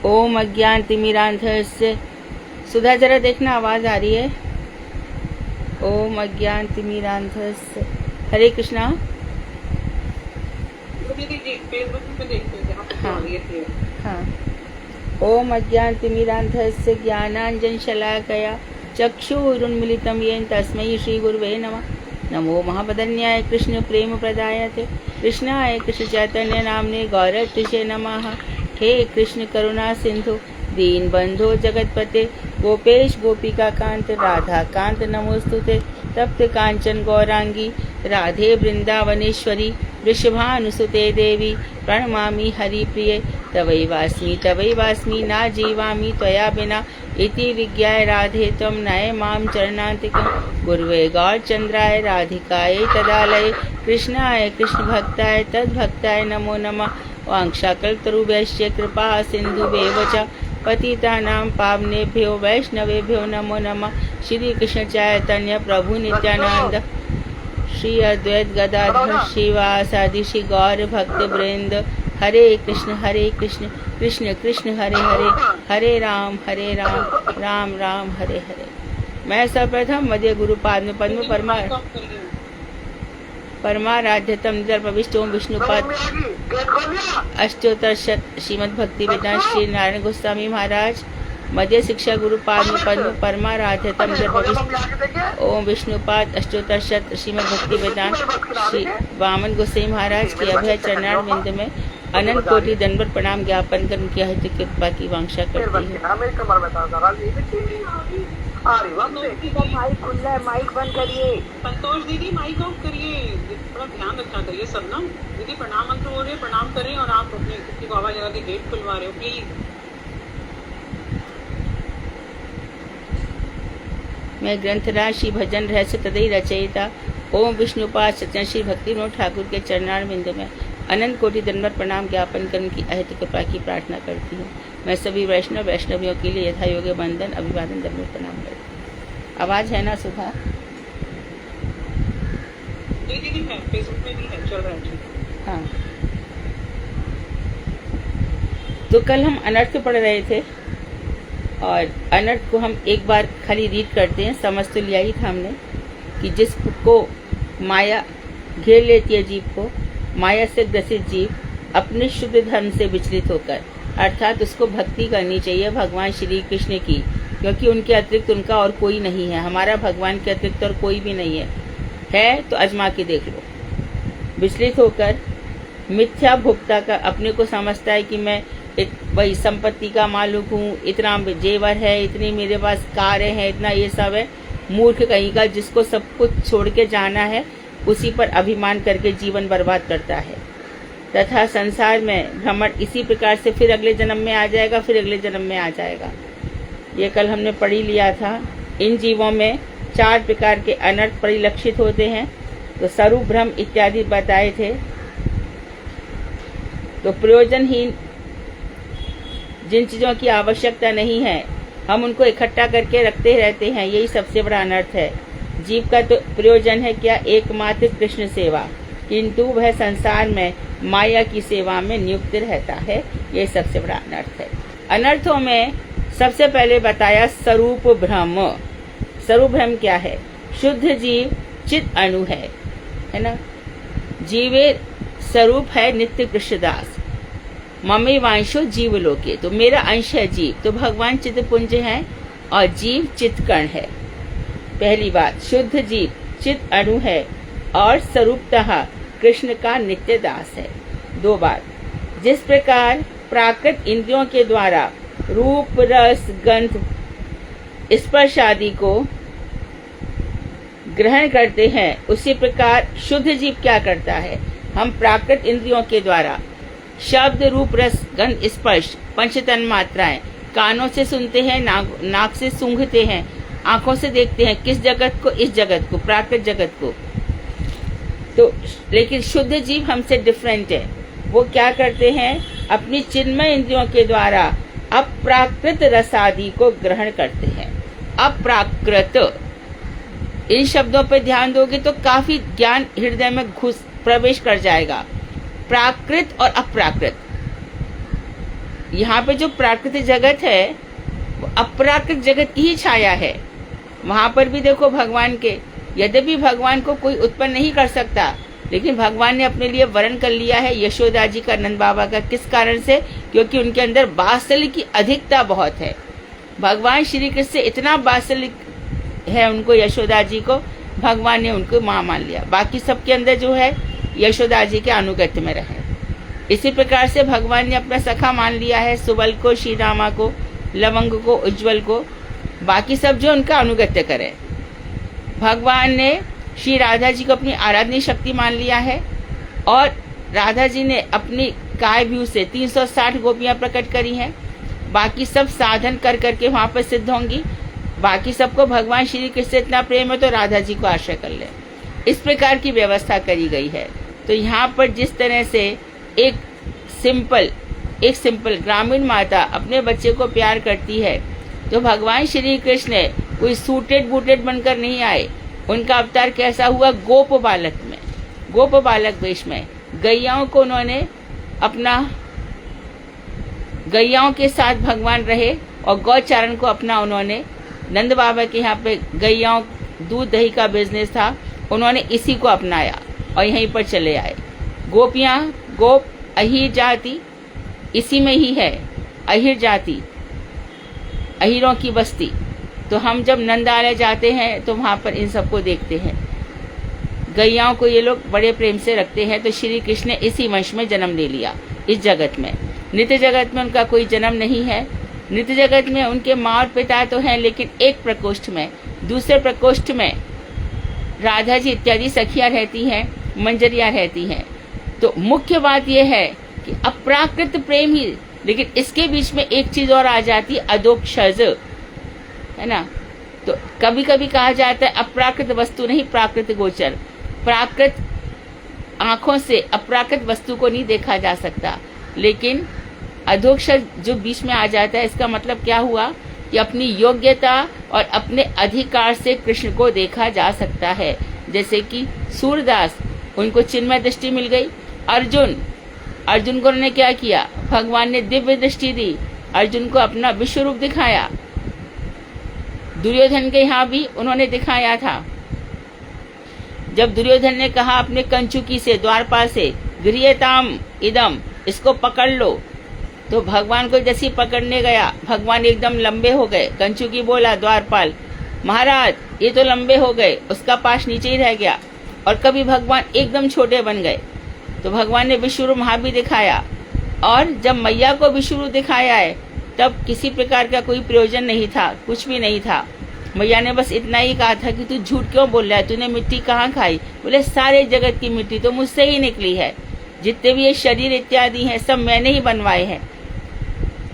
ओम अज्ञानतिमिरान्धस्य। सुधा जरा देखना आवाज आ रही है। ओम अज्ञानतिमिरान्धस्य। हरे कृष्णा। हाँ। ओम अज्ञानतिमिरान्धस्य ज्ञानाञ्जनशलाकया चक्षुरुन्मीलितं येन तस्मै श्रीगुरुवे नमः। नमो महावदन्याय कृष्ण प्रेम प्रदायते कृष्णाय कृष्ण चैतन्य नामने गौरत्रिषे नमः। हे कृष्ण करुणा सिंधु दीन बंधो जगतपते गोपेश गोपिका कांत राधा कांत नमोस्तुते। तप्त कांचन गौरांगी राधे वृंदावनेश्वरी वृषभानुसुते देवी प्रणमामि हरिप्रिये। तवैवास्मि ना जीवामि त्वया बिना इति विज्ञाय राधे त्वं नय मां चरणान्तिकं। गुरुवे गौरचन्द्राय राधिकायै तदालये कृष्णाय कृष्ण भक्ताय तद्भक्ताय नमो नमः। वाञ्छाकल्पतरुभ्यश्च कृपा सिन्धुभ्येव च पतितानां पावनेभ्यो वैष्णवेभ्यो नमो नमः। श्री कृष्ण चैतन्य प्रभु नित्यानंद श्री अद्वैत गदाधर श्रीवासादि श्री गौर भक्त वृंद। हरे कृष्ण कृष्ण कृष्ण हरे हरे हरे राम राम राम हरे हरे। मैं सर्वप्रथम मध्य गुरु पाद पद्म परमाराध्यतम प्रविष्टों विष्णुपाद अष्टोत्तर श्रीमद् भक्ति वेदांत श्री नारायण गोस्वामी महाराज मध्य शिक्षा गुरु पद्म परमाराध्यतम प्रविष्ट ओम विष्णुपाद अष्टोत्तर श्रीमद् भक्ति वेदांत श्री वामन गोसाई महाराज के अभय चरणार बिंद में अनंत कोटि दंडवत प्रणाम ज्ञापन कर उनकी हित कृपा की वांछा करती हूँ। माइक खुला है, माइक बंद करिए। संतोष दीदी माइक ऑफ करिए, थोड़ा ध्यान रखना करिए सब ना। दीदी प्रणाम मंत्र हो रहे, प्रणाम करें और आप अपने किसी को आवाज लगा के गेट खुलवा रहे हो प्लीज। मैं ग्रंथराज श्री भजन रहस्य तदई रचयिता ओम विष्णुपाद सत्यन श्री भक्ति विनोद ठाकुर के चरणार बिंद में अनंत कोटि दंडवत प्रणाम ज्ञापन कर उनकी अहित कृपा की प्रार्थना करती हूँ। मैं सभी वैष्णवियों के लिए यथा योग्य बंधन अभिवादन दंडवत प्रणाम करती हूँ। आवाज है ना सुधा? दीदी है, फेसबुक में भी है, चल रहा है। हाँ, तो कल हम अनर्थ पढ़ रहे थे और अनर्थ को हम एक बार खाली रीड करते हैं। समझ तो लिया ही था हमने कि जिसको माया घेर लेती है, जीव को माया से ग्रसित जीव अपने शुद्ध धर्म से विचलित होकर अर्थात उसको भक्ति करनी चाहिए भगवान श्री कृष्ण की, क्योंकि उनके अतिरिक्त उनका और कोई नहीं है। हमारा भगवान के अतिरिक्त और कोई भी नहीं है तो आजमा के देख लो। विचलित होकर मिथ्या भोक्ता का अपने को समझता है कि मैं वही संपत्ति का मालिक हूँ, इतना जेवर है, इतनी मेरे पास कार है, इतना ये सब है। मूर्ख कहीं का, जिसको सब कुछ छोड़ के जाना है उसी पर अभिमान करके जीवन बर्बाद करता है। तथा संसार में भ्रमण इसी प्रकार से फिर अगले जन्म में आ जाएगा, फिर अगले जन्म में आ जाएगा। ये कल हमने पढ़ ही लिया था। इन जीवों में 4 प्रकार के अनर्थ परिलक्षित होते हैं। तो स्वरूप भ्रम इत्यादि बताए थे। तो प्रयोजनहीन जिन चीजों की आवश्यकता नहीं है हम उनको इकट्ठा करके रखते रहते हैं, यही सबसे बड़ा अनर्थ है। जीव का तो प्रयोजन है क्या? एकमात्र कृष्ण सेवा, किंतु वह संसार में माया की सेवा में नियुक्त रहता है। ये सबसे बड़ा अनर्थ है। अनर्थों में सबसे पहले बताया स्वरूप भ्रम। स्वरूप भ्रम क्या है? शुद्ध जीव चित अणु है ना। जीवे स्वरूप है नित्य कृष्णदास। ममे वांशो जीव लोके, तो मेरा अंश है जीव, तो भगवान चित्तपुंज है और जीव चित्कण है। पहली बात, शुद्ध जीव चित अणु है और स्वरूपतः कृष्ण का नित्य दास है। 2 बात, जिस प्रकार प्राकृत इंद्रियों के द्वारा रूप रस गंध स्पर्श आदि को ग्रहण करते हैं, उसी प्रकार शुद्ध जीव क्या करता है? हम प्राकृत इंद्रियों के द्वारा शब्द रूप रस गंध स्पर्श 5 तन्मात्राएं कानों से सुनते हैं, नाक से सूंघते हैं, आंखों से देखते हैं। किस जगत को? इस जगत को, प्राकृत जगत को। तो लेकिन शुद्ध जीव हमसे डिफरेंट है। वो क्या करते हैं? अपनी चिन्मय इंद्रियों के द्वारा अप्राकृत रसादि को ग्रहण करते हैं। अप्राकृत, इन शब्दों पर ध्यान दोगे तो काफी ज्ञान हृदय में प्रवेश कर जाएगा। प्राकृत और अप्राकृत, यहाँ पे जो प्राकृतिक जगत है वो अपराकृत जगत की ही छाया है। वहां पर भी देखो भगवान के, यद्यपि भगवान को कोई उत्पन्न नहीं कर सकता, लेकिन भगवान ने अपने लिए वरण कर लिया है यशोदा जी का, नंद बाबा का। किस कारण से? क्योंकि उनके अंदर वात्सल्य की अधिकता बहुत है। भगवान श्री कृष्ण से इतना वात्सल्य है उनको, यशोदा जी को, भगवान ने उनको माँ मान लिया। बाकी सबके अंदर जो है यशोदा जी के अनुगत्य में रहे। इसी प्रकार से भगवान ने अपना सखा मान लिया है सुबल को, श्री रामा को, लवंग को, उज्जवल को, बाकी सब जो उनका अनुगत्य करे। भगवान ने श्री राधा जी को अपनी आराधनीय शक्ति मान लिया है और राधा जी ने अपनी काय व्यू से 360 गोपियां प्रकट करी हैं। बाकी सब साधन कर करके वहां पर सिद्ध होंगी। बाकी सबको भगवान श्री कृष्ण से इतना प्रेम है तो राधा जी को आश्रय कर ले। इस प्रकार की व्यवस्था करी गई है। तो यहाँ पर जिस तरह से एक सिंपल ग्रामीण माता अपने बच्चे को प्यार करती है, तो भगवान श्री कृष्ण कोई सूटेड बूटेड बनकर नहीं आए। उनका अवतार कैसा हुआ? गोप बालक में, गोप बालक वेश में। गैयाओं को उन्होंने अपना, गैयाओं के साथ भगवान रहे और गौचारण को अपना उन्होंने, नंद बाबा के यहाँ पे गैयाओं दूध दही का बिजनेस था, उन्होंने इसी को अपनाया और यहीं पर चले आए। गोपियां, गोप अहीर जाति इसी में ही है, अहीर जाति, अहीरों की बस्ती। तो हम जब नंदालय जाते हैं तो वहां पर इन सबको देखते हैं। गैयाओं को ये लोग बड़े प्रेम से रखते हैं। तो श्री कृष्ण ने इसी वंश में जन्म ले लिया इस जगत में। नित्य जगत में उनका कोई जन्म नहीं है। नित्य जगत में उनके माँ और पिता तो हैं, लेकिन एक प्रकोष्ठ में, दूसरे प्रकोष्ठ में राधा जी इत्यादि सखियां रहती हैं, मंजरियां रहती हैं। तो मुख्य बात यह है कि अप्राकृत प्रेम ही, लेकिन इसके बीच में एक चीज और आ जाती है, अदोक्षज, है ना। तो कभी कभी कहा जाता है अप्राकृत वस्तु नहीं, प्राकृत गोचर। प्राकृत आंखों से अप्राकृत वस्तु को नहीं देखा जा सकता, लेकिन अधोक्षर जो बीच में आ जाता है, इसका मतलब क्या हुआ कि अपनी योग्यता और अपने अधिकार से कृष्ण को देखा जा सकता है। जैसे कि सूरदास, उनको चिन्मय दृष्टि मिल गई। अर्जुन को उन्होंने क्या किया? भगवान ने दिव्य दृष्टि दी, अर्जुन को अपना विश्व रूप दिखाया। दुर्योधन के यहाँ भी उन्होंने दिखाया था। जब दुर्योधन ने कहा अपने कंचुकी से, द्वारपाल से, गृह्यताम इदम, इसको पकड़ लो, तो भगवान को जैसे पकड़ने गया, भगवान एकदम लंबे हो गए। कंचुकी बोला द्वारपाल, महाराज ये तो लंबे हो गए, उसका पाश नीचे ही रह गया। और कभी भगवान एकदम छोटे बन गए। तो भगवान ने विश्वरूप वहां भी दिखाया। और जब मैया को विश्वरूप दिखाया है, तब किसी प्रकार का कोई प्रयोजन नहीं था, कुछ भी नहीं था। मैया ने बस इतना ही कहा था कि तू झूठ क्यों बोल रहा है, तूने मिट्टी कहाँ खाई? बोले सारे जगत की मिट्टी तो मुझसे ही निकली है, जितने भी ये शरीर इत्यादि हैं सब मैंने ही बनवाए हैं।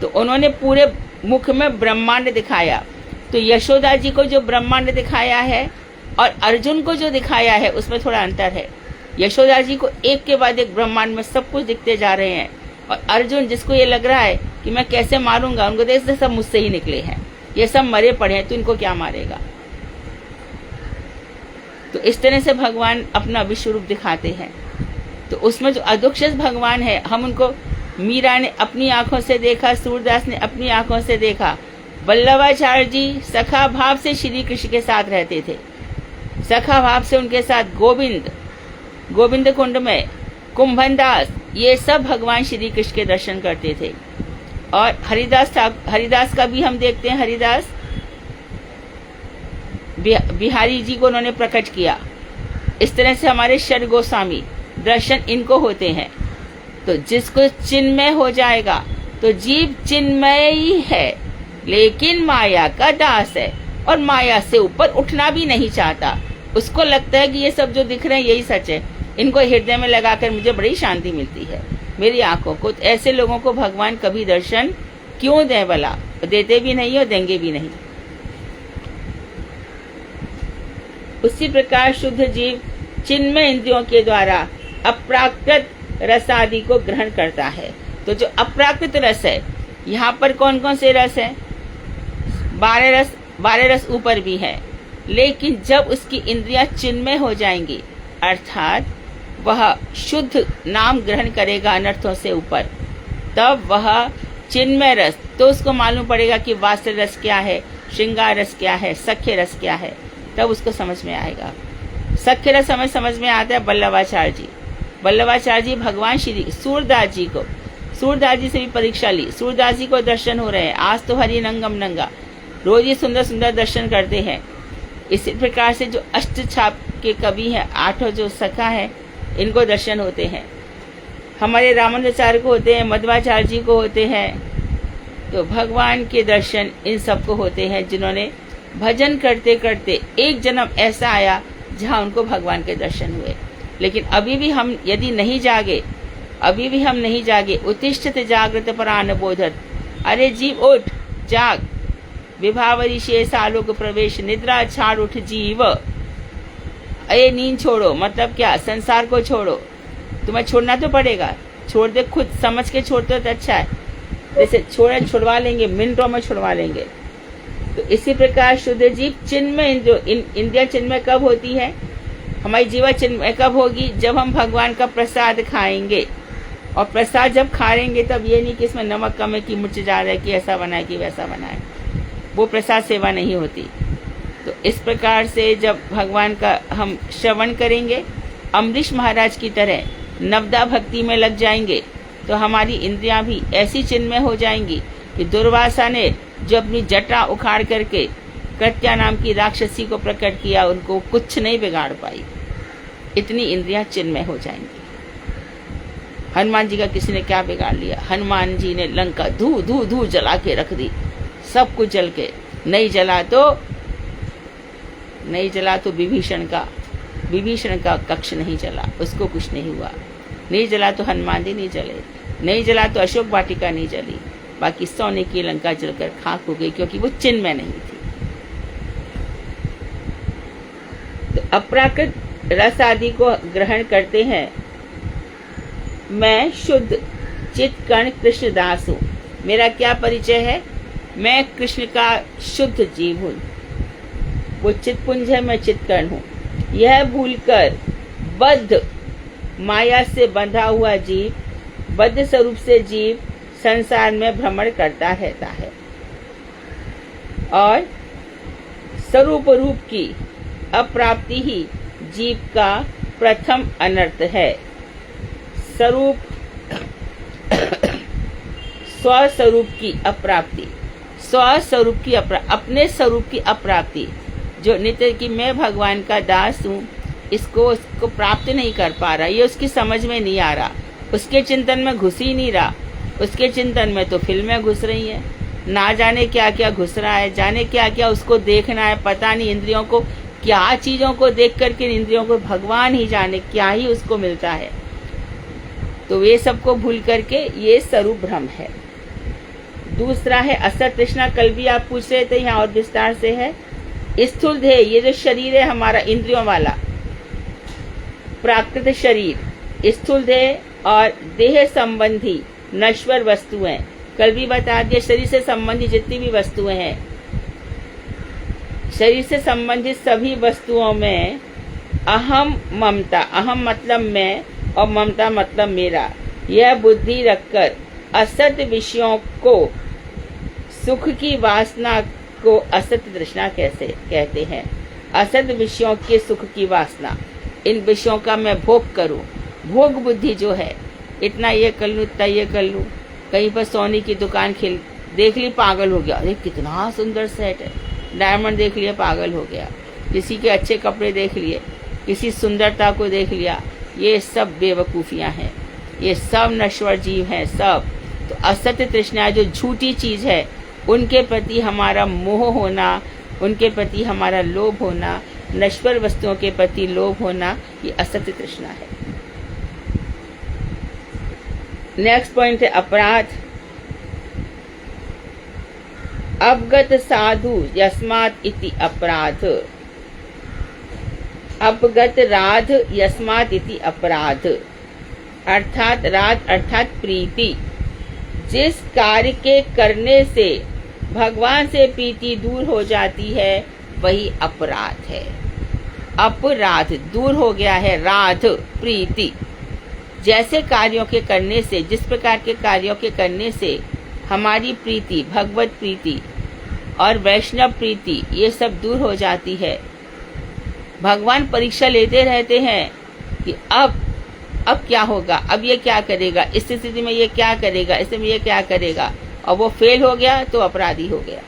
तो उन्होंने पूरे मुख में ब्रह्मांड दिखाया। तो यशोदा जी को जो ब्रह्मांड दिखाया है और अर्जुन को जो दिखाया है, उसमें थोड़ा अंतर है। यशोदा जी को एक के बाद एक ब्रह्मांड में सब कुछ दिखते जा रहे हैं, और अर्जुन जिसको ये लग रहा है कि मैं कैसे मारूंगा, उनको देख सब मुझसे ही निकले हैं, ये सब मरे पड़े हैं, तो इनको क्या मारेगा। तो इस तरह से भगवान अपना विश्व रूप दिखाते हैं। तो उसमें जो अधोक्षज भगवान है, हम उनको, मीरा ने अपनी आंखों से देखा, सूरदास ने अपनी आंखों से देखा। वल्लभाचार्य जी सखा भाव से श्री कृष्ण के साथ रहते थे, सखा भाव से उनके साथ गोविंद कुंड में कुंभनदास, ये सब भगवान श्री कृष्ण के दर्शन करते थे। और हरिदास का भी हम देखते हैं, हरिदास बिहारी जी को उन्होंने प्रकट किया। इस तरह से हमारे षड गोस्वामी दर्शन इनको होते हैं। तो जिसको चिन्मय हो जाएगा, तो जीव चिन्मय ही है, लेकिन माया का दास है और माया से ऊपर उठना भी नहीं चाहता। उसको लगता है कि ये सब जो दिख रहे हैं यही सच है, इनको हृदय में लगाकर मुझे बड़ी शांति मिलती है मेरी आंखों को। तो ऐसे लोगों को भगवान कभी दर्शन क्यों दे भला? देते भी नहीं और देंगे भी नहीं। उसी प्रकार शुद्ध जीव चिन्मय इंद्रियों के द्वारा अप्राकृत रस आदि को ग्रहण करता है। तो जो अप्राकृत रस है, यहाँ पर कौन कौन से रस है? 12 रस ऊपर भी है, लेकिन जब उसकी इंद्रियां चिन्मय हो जाएंगी, अर्थात वह शुद्ध नाम ग्रहण करेगा अनर्थों से ऊपर, तब वह चिन्मय रस, तो उसको मालूम पड़ेगा कि वात्सल्य रस क्या है, श्रृंगार रस क्या है, सख्य रस क्या है, तब उसको समझ में आएगा। सख्य रस हमें समझ में आता है बल्लभाचार्य जी। बल्लभाचार्य जी भगवान श्री सूरदास जी को, सूरदास जी से भी परीक्षा ली, सूरदास जी को दर्शन हो रहे हैं, आज तो हरि नंगम नंगा, रोज ही सुंदर सुंदर दर्शन करते हैं। इसी प्रकार से जो अष्ट छाप के कवि हैं, 8 जो सखा है, इनको दर्शन होते हैं। हमारे रामानुजाचार्य को होते हैं, मध्वाचार्य जी को होते हैं। तो भगवान के दर्शन इन सबको होते हैं जिन्होंने भजन करते करते एक जन्म ऐसा आया जहाँ उनको भगवान के दर्शन हुए। लेकिन अभी भी हम यदि नहीं जागे, अभी भी हम नहीं जागे, उत्तिष्ठत जागृत प्राण बोधत, अरे जीव उठ जाग, विभावरी शेष आलोक प्रवेश, निद्रा छाड़ उठ जीव। अरे नींद छोड़ो, मतलब क्या, संसार को छोड़ो। तुम्हें छोड़ना तो पड़ेगा, छोड़ दे, खुद समझ के छोड़ते तो अच्छा है। जैसे छुड़वा लेंगे, मिनटों में छुड़वा लेंगे। तो इसी प्रकार शुद्ध जीव चिन्मय, जो इंद्रिया चिन्मय कब होती है, हमारी जीवा चिन्मय कब होगी, जब हम भगवान का प्रसाद खाएंगे। और प्रसाद जब खाएंगे तब ये नहीं कि इसमें नमक कम है, कि मिर्च ज्यादा है, कि ऐसा बना है, कि वैसा बना है, वो प्रसाद सेवा नहीं होती। तो इस प्रकार से जब भगवान का हम श्रवण करेंगे, अम्बरीश महाराज की तरह नवदा भक्ति में लग जाएंगे, तो हमारी इंद्रियां भी ऐसी चिन्मय हो जाएंगी कि दुर्वासा ने जो अपनी जटा उखाड़ करके कृत्या नाम की राक्षसी को प्रकट किया, उनको कुछ नहीं बिगाड़ पाई। इतनी इंद्रियां चिन्मय हो जाएंगी। हनुमान जी का किसी ने क्या बिगाड़ लिया, हनुमान जी ने लंका धू धू धू जला के रख दी, सब कुछ जल के। नहीं जला तो विभीषण का कक्ष नहीं जला, उसको कुछ नहीं हुआ। नहीं जला तो हनुमान जी नहीं जले, नहीं जला तो अशोक वाटिका नहीं जली, बाकी सोने की लंका जलकर खाक हो गई, क्योंकि वो चिन्मय नहीं थी। तो अप्राकृत रस आदि को ग्रहण करते हैं। मैं शुद्ध चित कर्ण कृष्णदास हूँ। मेरा क्या परिचय है, मैं कृष्ण का शुद्ध जीव हूँ। वो चितपुंज है, मैं चितकर्ण हूँ। यह भूलकर बद्ध माया से बंधा हुआ जीव, बद्ध स्वरूप से जीव संसार में भ्रमण करता रहता है और स्वरूप रूप की अप्राप्ति ही जीव का प्रथम अनर्थ है। स्वस्वरूप की अप्राप्ति, अपने स्वरूप की अप्राप्ति, जो नित्य की मैं भगवान का दास हूँ, इसको प्राप्त नहीं कर पा रहा, ये उसकी समझ में नहीं आ रहा, उसके चिंतन में घुस ही नहीं रहा। उसके चिंतन में तो फिल्में घुस रही हैं, ना जाने क्या क्या घुस रहा है, जाने क्या क्या उसको देखना है, पता नहीं इंद्रियों को क्या चीजों को देख करके इंद्रियों को भगवान ही जाने क्या ही उसको मिलता है। तो ये सबको भूल करके ये स्वरूप भ्रम है। दूसरा है असत तृष्णा। कल भी आप पूछ रहे थे, यहाँ और विस्तार से है। स्थूल देह, ये जो शरीर है हमारा इंद्रियों वाला प्राकृत शरीर, स्थूल देह और देह संबंधी नश्वर वस्तुएं, कल भी बता दिया। शरीर से संबंधित जितनी भी वस्तुएं हैं, शरीर से संबंधित सभी वस्तुओं में अहम ममता, अहम मतलब मैं और ममता मतलब मेरा, यह बुद्धि रखकर असत विषयों को, सुख की वासना को असत तृष्णा कैसे कहते हैं। असत विषयों के सुख की वासना, इन विषयों का मैं भोग करूं, भोग बुद्धि जो है, इतना ये कर लूं, इतना ये कर लूं। कहीं पर सोने की दुकान देख ली, पागल हो गया, अरे कितना सुंदर सेट है, डायमंड देख लिया, पागल हो गया। किसी के अच्छे कपड़े देख लिए, किसी सुंदरता को देख लिया। ये सब बेवकूफियां हैं, ये सब नश्वर जीव हैं सब। तो असत्य तृष्णा जो झूठी चीज है, उनके प्रति हमारा मोह होना, उनके प्रति हमारा लोभ होना, नश्वर वस्तुओं के प्रति लोभ होना, ये असत्य तृष्णा है। नेक्स्ट पॉइंट है अपराध। अवगत साधु यस्मात् इति अपराध। अपगत राध यस्मात् इति अपराध, अर्थात राध अर्थात प्रीति। जिस कार्य के करने से भगवान से प्रीति दूर हो जाती है वही अपराध है। अपराध दूर हो गया है, राध प्रीति। जैसे कार्यों के करने से, जिस प्रकार के कार्यों के करने से हमारी प्रीति, भगवत प्रीति और वैष्णव प्रीति, ये सब दूर हो जाती है। भगवान परीक्षा लेते रहते हैं कि अब क्या होगा, अब ये क्या करेगा, इस स्थिति में ये क्या करेगा, इसमें ये क्या करेगा, और वो फेल हो गया तो अपराधी हो गया।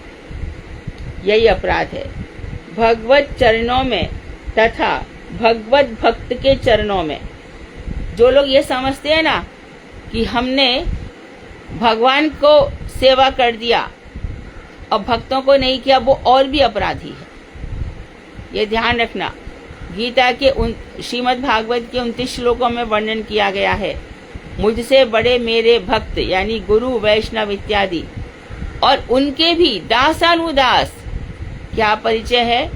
यही अपराध है। भगवत चरणों में तथा भगवत भक्त के चरणों में जो लोग ये समझते हैं ना कि हमने भगवान को सेवा कर दिया और भक्तों को नहीं किया, वो और भी अपराधी है। ये ध्यान रखना। गीता के श्रीमद् भागवत के 29 श्लोकों में वर्णन किया गया है, मुझसे बड़े मेरे भक्त यानी गुरु वैष्णव इत्यादि, और उनके भी दासानुदास। क्या परिचय है?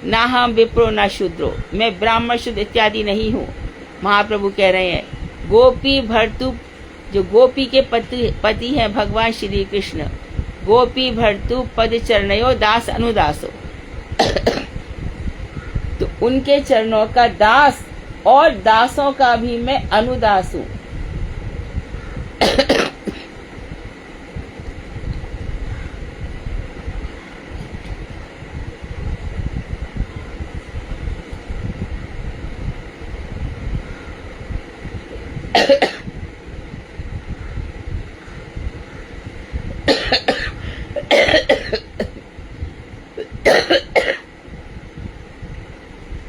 ना हम विप्रो ना शूद्रो, मैं ब्राह्मण शुद्ध इत्यादि नहीं हूँ। महाप्रभु कह रहे हैं गोपी भर्तु, जो गोपी के पति हैं भगवान श्री कृष्ण, गोपी भर्तु पद चरणयो दास अनुदासो। तो उनके चरणों का दास और दासों का भी मैं अनुदास हूं।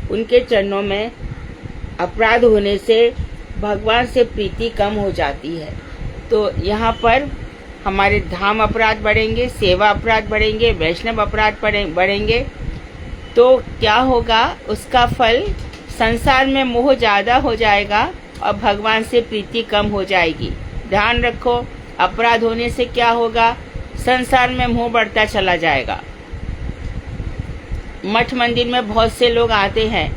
उनके चरणों में अपराध होने से भगवान से प्रीति कम हो जाती है। तो यहाँ पर हमारे धाम अपराध बढ़ेंगे, सेवा अपराध बढ़ेंगे, वैष्णव अपराध बढ़ेंगे। तो क्या होगा? उसका फल संसार में मोह ज़्यादा हो जाएगा और भगवान से प्रीति कम हो जाएगी। ध्यान रखो, अपराध होने से क्या होगा? संसार में मोह बढ़ता चला जाएगा। मठ मंदिर में बहुत से लोग आते हैं,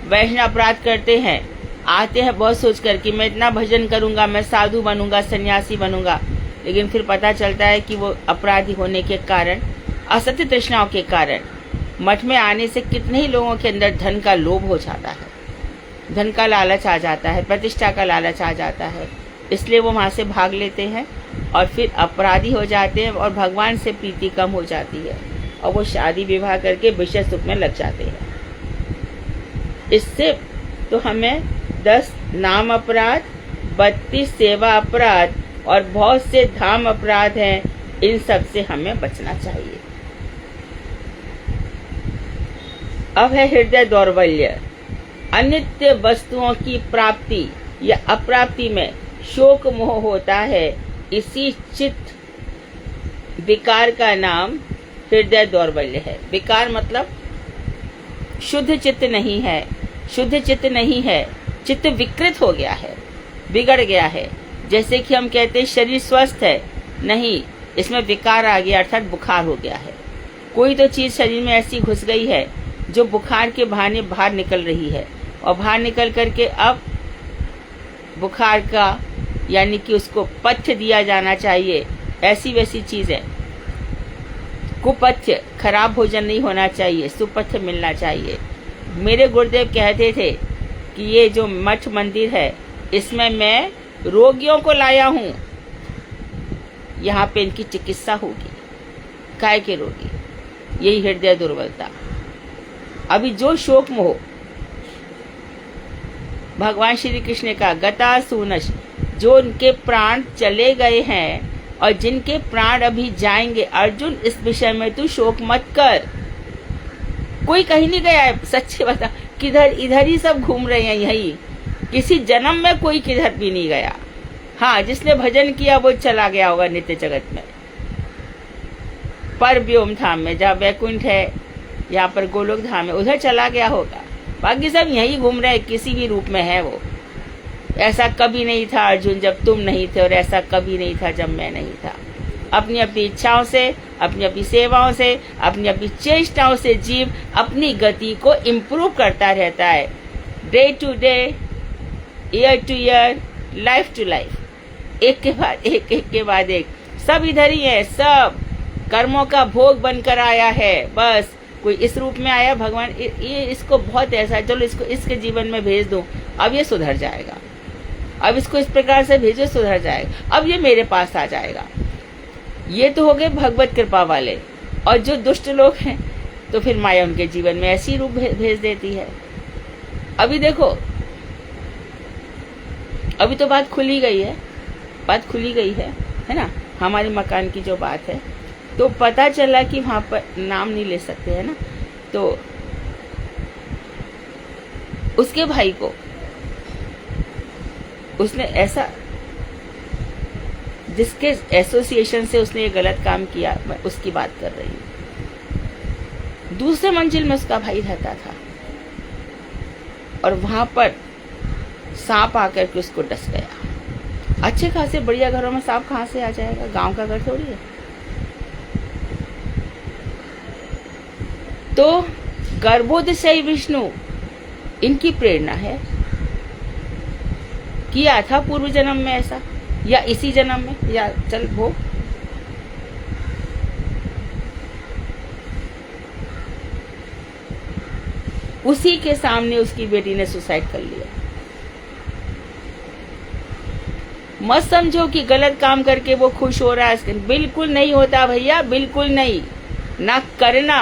वैष्णव अपराध करते हैं, आते हैं बहुत सोचकर कि मैं इतना भजन करूंगा, मैं साधु बनूंगा, सन्यासी बनूंगा, लेकिन फिर पता चलता है कि वो अपराधी होने के कारण, असत्य तृष्णाओं के कारण, मठ में आने से कितने ही लोगों के अंदर धन का लोभ हो जाता है, धन का लालच आ जाता है, प्रतिष्ठा का लालच आ जाता है, इसलिए वो वहाँ से भाग लेते हैं और फिर अपराधी हो जाते हैं और भगवान से प्रीति कम हो जाती है और वो शादी विवाह करके विषय सुख में लग जाते हैं। इससे तो हमें 10 नाम अपराध, 32 सेवा अपराध और बहुत से धाम अपराध हैं, इन सब से हमें बचना चाहिए। अब है हृदय दौर्बल्य। अनित्य वस्तुओं की प्राप्ति या अप्राप्ति में शोक मोह होता है। इसी चित्त विकार का नाम हृदय दौर्बल्य है। विकार मतलब शुद्ध चित्त नहीं है, शुद्ध चित्त नहीं है, चित्त विकृत हो गया है, बिगड़ गया है। जैसे कि हम कहते हैं शरीर स्वस्थ है, नहीं, इसमें विकार आ गया अर्थात बुखार हो गया है। कोई तो चीज शरीर में ऐसी घुस गई है जो बुखार के बहाने बाहर निकल रही है और बाहर निकल करके अब बुखार का यानी कि उसको पथ्य दिया जाना चाहिए, ऐसी वैसी चीज है। कुपथ्य, खराब भोजन नहीं होना चाहिए, सुपथ्य मिलना चाहिए। मेरे गुरुदेव कहते थे कि ये जो मठ मंदिर है इसमें मैं रोगियों को लाया हूँ, यहाँ पे इनकी चिकित्सा होगी। काय के रोगी? यही हृदय दुर्बलता। अभी जो शोक मोह भगवान श्री कृष्ण का गता सुनश, जो उनके प्राण चले गए हैं और जिनके प्राण अभी जाएंगे, अर्जुन इस विषय में तू शोक मत कर। कोई कहीं नहीं गया है, सच्चे बता, किधर इधर ही सब घूम रहे हैं यही, किसी जन्म में कोई किधर भी नहीं गया। हाँ, जिसने भजन किया वो चला गया होगा नित्य जगत में, पर व्योम धाम में, जहाँ वैकुंठ है, यहाँ पर गोलोक धाम है, उधर चला गया होगा। बाकी सब यही घूम रहे, किसी भी रूप में है वो। ऐसा कभी नहीं था अर्जुन जब तुम नहीं थे, और ऐसा कभी नहीं था जब मैं नहीं था। अपनी अपनी इच्छाओं से, अपनी अपनी सेवाओं से, अपनी अपनी चेष्टाओं से जीव अपनी गति को इम्प्रूव करता रहता है, day to day, year to year, life to life, एक के बाद एक, एक के बाद एक। सब इधर ही है, सब कर्मों का भोग बनकर आया है। बस कोई इस रूप में आया, भगवान ये इसको बहुत ऐसा है, चलो इसको इसके जीवन में भेज दूं, अब ये सुधर जाएगा, अब इसको इस प्रकार से भेजो, सुधर जाएगा, अब ये मेरे पास आ जाएगा। ये तो हो गए भगवत कृपा वाले, और जो दुष्ट लोग हैं तो फिर माया उनके जीवन में ऐसी रूप भेज देती है। अभी देखो, अभी तो बात खुली गई है ना, हमारे मकान की जो बात है, तो पता चला कि वहां पर नाम नहीं ले सकते, है ना, तो उसके भाई को उसने ऐसा, जिसके एसोसिएशन से उसने ये गलत काम किया, मैं उसकी बात कर रही हूँ। दूसरे मंजिल में उसका भाई रहता था और वहां पर सांप आकर के उसको डस गया। अच्छे खासे बढ़िया घरों में सांप कहां से आ जाएगा, गांव का घर थोड़ी है। तो गर्भोदशई विष्णु इनकी प्रेरणा है। किया था पूर्व जन्म में ऐसा, या इसी जन्म में, या चल वो उसी के सामने उसकी बेटी ने सुसाइड कर लिया। मत समझो कि गलत काम करके वो खुश हो रहा है, बिल्कुल नहीं होता भैया, बिल्कुल नहीं, ना करना।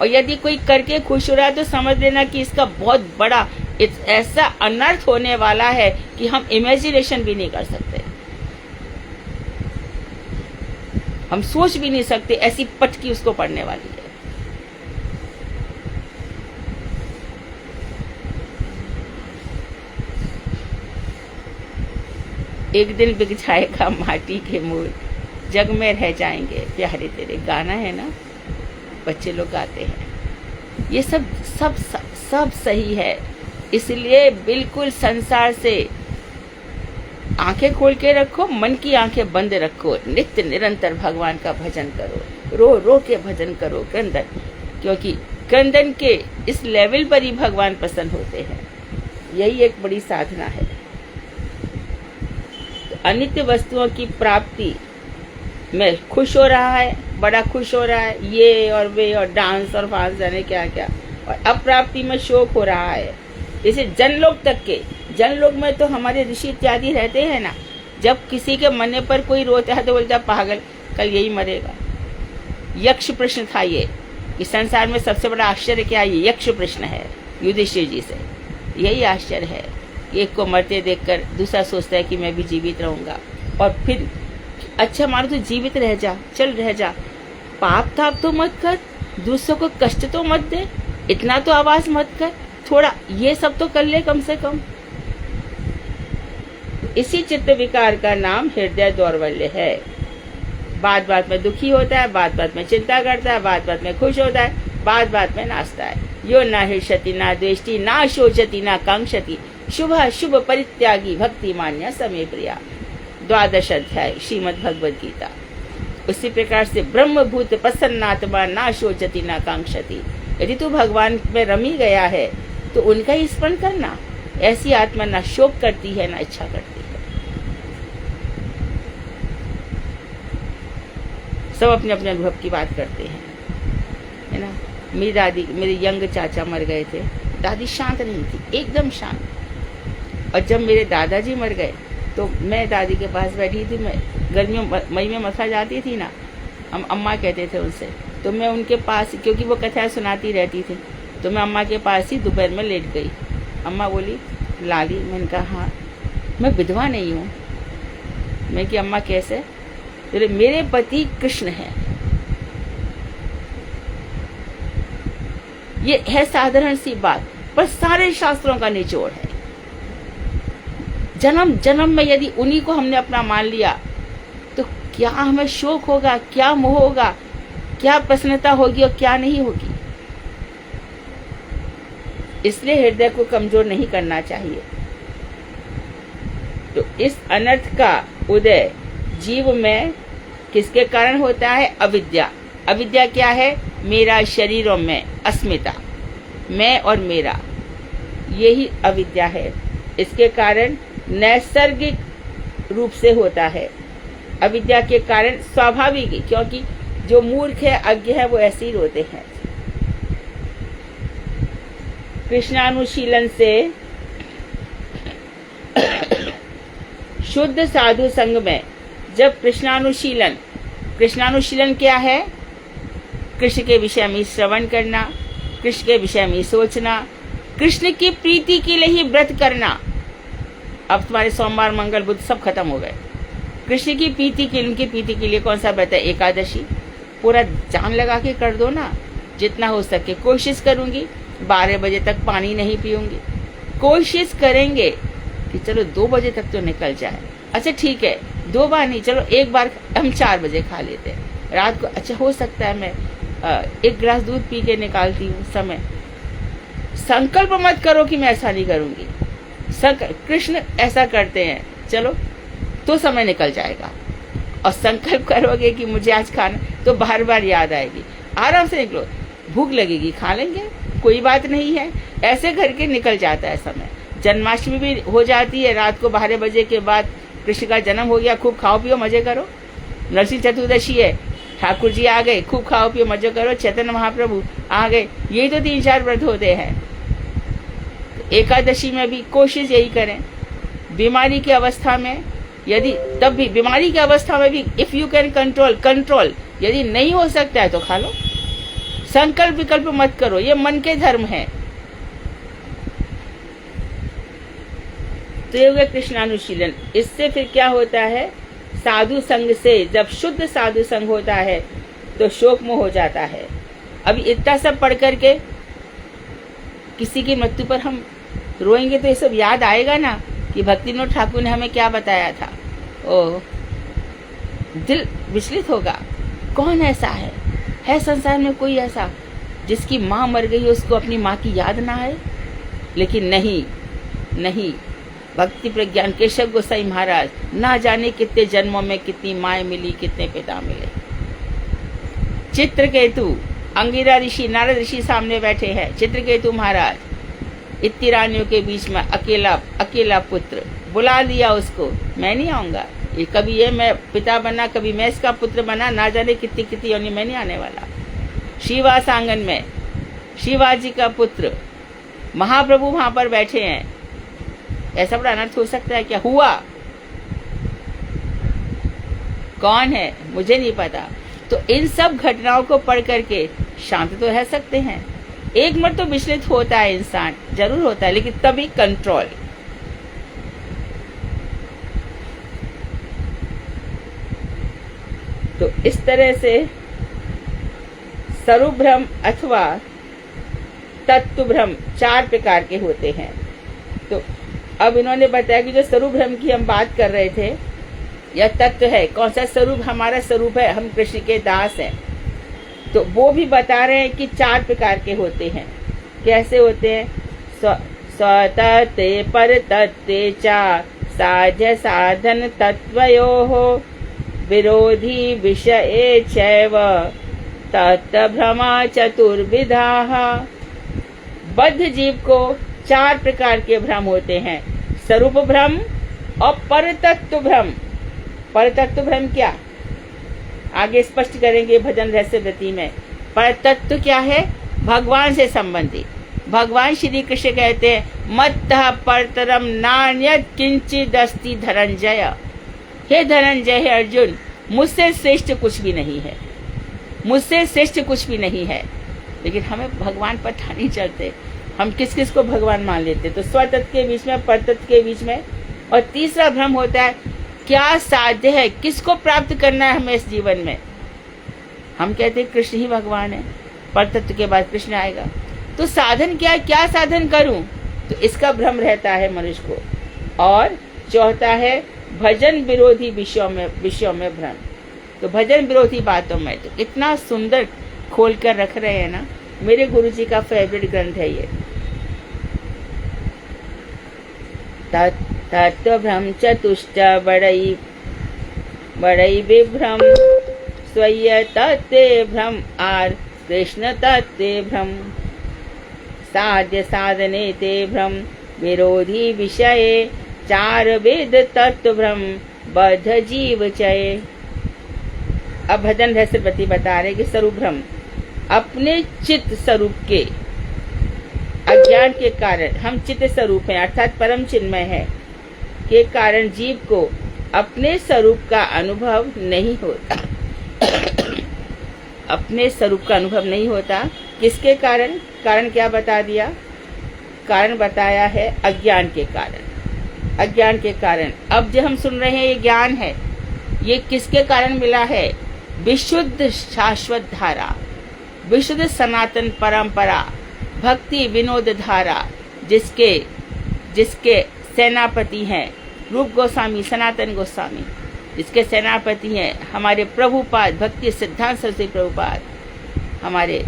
और यदि कोई करके खुश हो रहा है तो समझ लेना कि इसका बहुत बड़ा ऐसा अनर्थ होने वाला है कि हम इमेजिनेशन भी नहीं कर सकते, हम सोच भी नहीं सकते, ऐसी पटकी उसको पड़ने वाली है। एक दिन बिक जाएगा माटी के मूल, जग में रह जाएंगे प्यारे तेरे, गाना है ना, बच्चे लोग गाते हैं। ये सब सब सब, सब सही है। इसलिए बिल्कुल संसार से आंखें खोल के रखो, मन की आंखें बंद रखो, नित्य निरंतर भगवान का भजन करो, रो रो के भजन करो क्रंदन, क्योंकि क्रंदन के इस लेवल पर ही भगवान प्रसन्न होते हैं। यही एक बड़ी साधना है। अनित्य वस्तुओं की प्राप्ति में खुश हो रहा है, बड़ा खुश हो रहा है, ये और वे और डांस और फांस जाने क्या क्या, और अप्राप्ति में शोक हो रहा है। इसे जनलोक तक के, जनलोक में तो हमारे ऋषि इत्यादि रहते हैं ना, जब किसी के मरने पर कोई रोता है तो बोलता है पागल, कल यही मरेगा। यक्ष प्रश्न था ये, कि संसार में सबसे बड़ा आश्चर्य क्या है, ये यक्ष प्रश्न है युधिष्ठिर जी से। यही आश्चर्य है, एक को मरते देखकर दूसरा सोचता है कि मैं भी जीवित रहूंगा, और फिर अच्छा मानो तो जीवित रह जा, चल रह जा, पाप ताप तो मत कर, दूसरों को कष्ट तो मत दे, इतना तो आवाज मत कर, थोड़ा ये सब तो कर ले कम से कम। इसी चित्त विकार का नाम हृदय दौर्बल्य है। बात बात में दुखी होता है, बात बात में चिंता करता है, बात बात में खुश होता है, बात बात में नाचता है। यो न हर्षति न द्वेष्टि न शोचति न कांक्षति, शुभ शुभ परित्यागी भक्ति मान्य समय प्रिया। 12वां अध्याय श्रीमद् भगवद गीता। उसी प्रकार से ब्रह्मभूत प्रसन्नात्मा ना शोचति ना कांक्षति। यदि तू भगवान में रमी गया है तो उनका ही स्मरण करना। ऐसी आत्मा ना शोक करती है ना इच्छा करती है। सब अपने अपने अनुभव की बात करते हैं, है ना। मेरी दादी, मेरे यंग चाचा मर गए थे, दादी शांत नहीं थी, एकदम शांत। और जब मेरे दादाजी मर गए तो मैं दादी के पास बैठी थी, मैं गर्मियों मई में मथुरा जाती थी ना, हम अम्मा कहते थे उनसे, तो मैं उनके पास, क्योंकि वो कथाएं सुनाती रहती थी, तो मैं अम्मा के पास ही दोपहर में लेट गई। अम्मा बोली लाली, मैंने कहा हाँ, मैं विधवा नहीं हूँ। मैं कि अम्मा कैसे? बोले मेरे पति कृष्ण हैं। ये है साधारण सी बात, पर सारे शास्त्रों का निचोड़ है। जन्म जन्म में यदि उन्हीं को हमने अपना मान लिया तो क्या हमें शोक होगा, क्या मोह होगा, क्या प्रसन्नता होगी और क्या नहीं होगी। इसलिए हृदय को कमजोर नहीं करना चाहिए। तो इस अनर्थ का उदय जीव में किसके कारण होता है? अविद्या। अविद्या क्या है? मेरा शरीरों में अस्मिता, मैं और मेरा, यही अविद्या है। इसके कारण नैसर्गिक रूप से होता है। अविद्या के कारण स्वाभाविक, क्योंकि जो मूर्ख है, अज्ञ है, वो ऐसे ही रोते हैं। कृष्णानुशीलन से शुद्ध साधु संग में जब कृष्णानुशीलन कृष्णानुशीलन क्या है? कृष्ण के विषय में श्रवण करना, कृष्ण के विषय में सोचना, कृष्ण की प्रीति के लिए ही व्रत करना। अब तुम्हारे सोमवार, मंगल, बुध सब खत्म हो गए। कृष्ण की प्रीति के, उनकी प्रीति के लिए कौन सा व्रत है? एकादशी। पूरा जान लगा के कर दो ना, जितना हो सके। कोशिश करूंगी 12 बजे तक पानी नहीं पीऊंगी। कोशिश करेंगे कि चलो 2 बजे तक तो निकल जाए। अच्छा ठीक है, 2 बार नहीं, चलो एक बार हम 4 बजे खा लेते हैं रात को। अच्छा हो सकता है मैं 1 गिलास दूध पी के निकालती हूँ समय। संकल्प मत करो कि मैं ऐसा नहीं करूंगी। कृष्ण ऐसा करते हैं, चलो तो समय निकल जाएगा। और संकल्प करोगे कि मुझे आज खाना, तो बार बार याद आएगी। आराम से निकलो, भूख लगेगी खा लेंगे, कोई बात नहीं है। ऐसे करके निकल जाता है समय। जन्माष्टमी भी हो जाती है रात को 12 बजे के बाद। कृष्ण का जन्म हो गया, खूब खाओ पियो मजे करो। नरसिंह चतुर्दशी है, ठाकुर जी आ गए, खूब खाओ पियो मजे करो। चैतन्य महाप्रभु आ गए, यही तो 3-4 व्रत होते हैं। एकादशी में भी कोशिश यही करें। बीमारी की अवस्था में यदि, तब भी बीमारी की अवस्था में भी इफ यू कैन कंट्रोल, यदि नहीं हो सकता है तो खा लो। संकल्प विकल्प मत करो, ये मन के धर्म है। तो ये हो गया कृष्णानुशीलन। इससे फिर क्या होता है? साधु संग से, जब शुद्ध साधु संग होता है तो शोक मोह हो जाता है। अभी इतना सब पढ़ करके किसी की मृत्यु पर हम रोएंगे तो ये सब याद आएगा ना कि भक्तिविनोद ठाकुर ने हमें क्या बताया था। ओह, दिल विचलित होगा। कौन ऐसा है संसार में कोई ऐसा जिसकी माँ मर गई उसको अपनी माँ की याद ना आए? लेकिन नहीं, भक्ति प्रज्ञान केशव गोसाई महाराज ना जाने कितने जन्मों में कितनी माएँ मिली, कितने पिता मिले। चित्रकेतु, अंगिरा ऋषि, नारद ऋषि सामने बैठे हैं। चित्रकेतु महाराज इतनी रानियों के बीच में अकेला पुत्र, बुला लिया उसको, मैं नहीं आऊंगा। ये कभी ये मैं पिता बना, कभी मैं इसका पुत्र बना, ना जाने कितनी योनि में नहीं आने वाला। शिवास आंगन में शिवाजी का पुत्र महाप्रभु वहां पर बैठे हैं। ऐसा बड़ा अनर्थ हो सकता है क्या? हुआ। कौन है मुझे नहीं पता। तो इन सब घटनाओं को पढ़ करके शांत तो रह सकते हैं। एक मिनट तो विचलित होता है इंसान, जरूर होता है, लेकिन तभी कंट्रोल। तो इस तरह से स्वरूप भ्रम अथवा तत्व भ्रम 4 प्रकार के होते हैं। तो अब इन्होंने बताया कि जो स्वरूप भ्रम की हम बात कर रहे थे, यह तत्व है। कौन सा स्वरूप? हमारा स्वरूप है, हम कृष्ण के दास हैं। तो वो भी बता रहे हैं कि 4 प्रकार के होते हैं। कैसे होते हैं? स्वतत्ते परतत्ते चा साध्य साधन तत्वयोः विरोधी विषये चैव तत्भ्रमा चतुर्विधाः। बद्ध जीव को 4 प्रकार के भ्रम होते हैं, स्वरूप भ्रम और परतत्व भ्रम। परतत्व भ्रम क्या? आगे स्पष्ट करेंगे भजन रहस्य व्रती में। परतत्व क्या है? भगवान से संबंधित। भगवान श्री कृष्ण कहते हैं मत्तः परतरम नान्यत् किंचिदस्ति धनंजय। हे धनंजय, हे अर्जुन, मुझसे श्रेष्ठ कुछ भी नहीं है, मुझसे श्रेष्ठ कुछ भी नहीं है। लेकिन हमें भगवान पता नहीं चलते, हम किस किस को भगवान मान लेते। तो स्वतत्व के बीच में, परतत्व के बीच में। और तीसरा भ्रम होता है क्या साध्य है, किसको प्राप्त करना है हमें इस जीवन में। हम कहते हैं कृष्ण ही भगवान है, परतत्व के बाद कृष्ण आएगा। तो साधन क्या है, क्या साधन करूं? तो इसका भ्रम रहता है मनुष्य को। और चौथा है भजन विरोधी विषयों में भ्रम। तो भजन विरोधी बातों में तो इतना सुंदर खोल कर रख रहे हैं ना, मेरे गुरुजी का फेवरेट ग्रंथ है ये। तत्व भ्रम चतुष्ट बड़ई विभ्रम स्वयं तत्ते भ्रम आर कृष्ण तत्ते भ्रम साध्य साधने ते भ्रम विरोधी विषये 4 वेद तत्व भ्रम बद्ध जीव चये। अब भजन रहस्य व्रती बता रहे कि स्वरूप भ्रम अपने चित्त स्वरूप के अज्ञान के कारण, हम चित्त स्वरूप हैं अर्थात परम चिन्मय है, के कारण जीव को अपने स्वरूप का अनुभव नहीं होता। अपने स्वरूप का अनुभव नहीं होता। किसके कारण? कारण क्या बता दिया? कारण बताया है अज्ञान के कारण। अज्ञान के कारण अब जो हम सुन रहे हैं ये ज्ञान है, ये किसके कारण मिला है? विशुद्ध शाश्वत धारा, विशुद्ध सनातन परंपरा, भक्ति विनोद धारा, जिसके सेनापति हैं रूप गोस्वामी, सनातन गोस्वामी, जिसके सेनापति हैं हमारे प्रभुपाद, भक्ति सिद्धांत सरस्वती प्रभुपाद, हमारे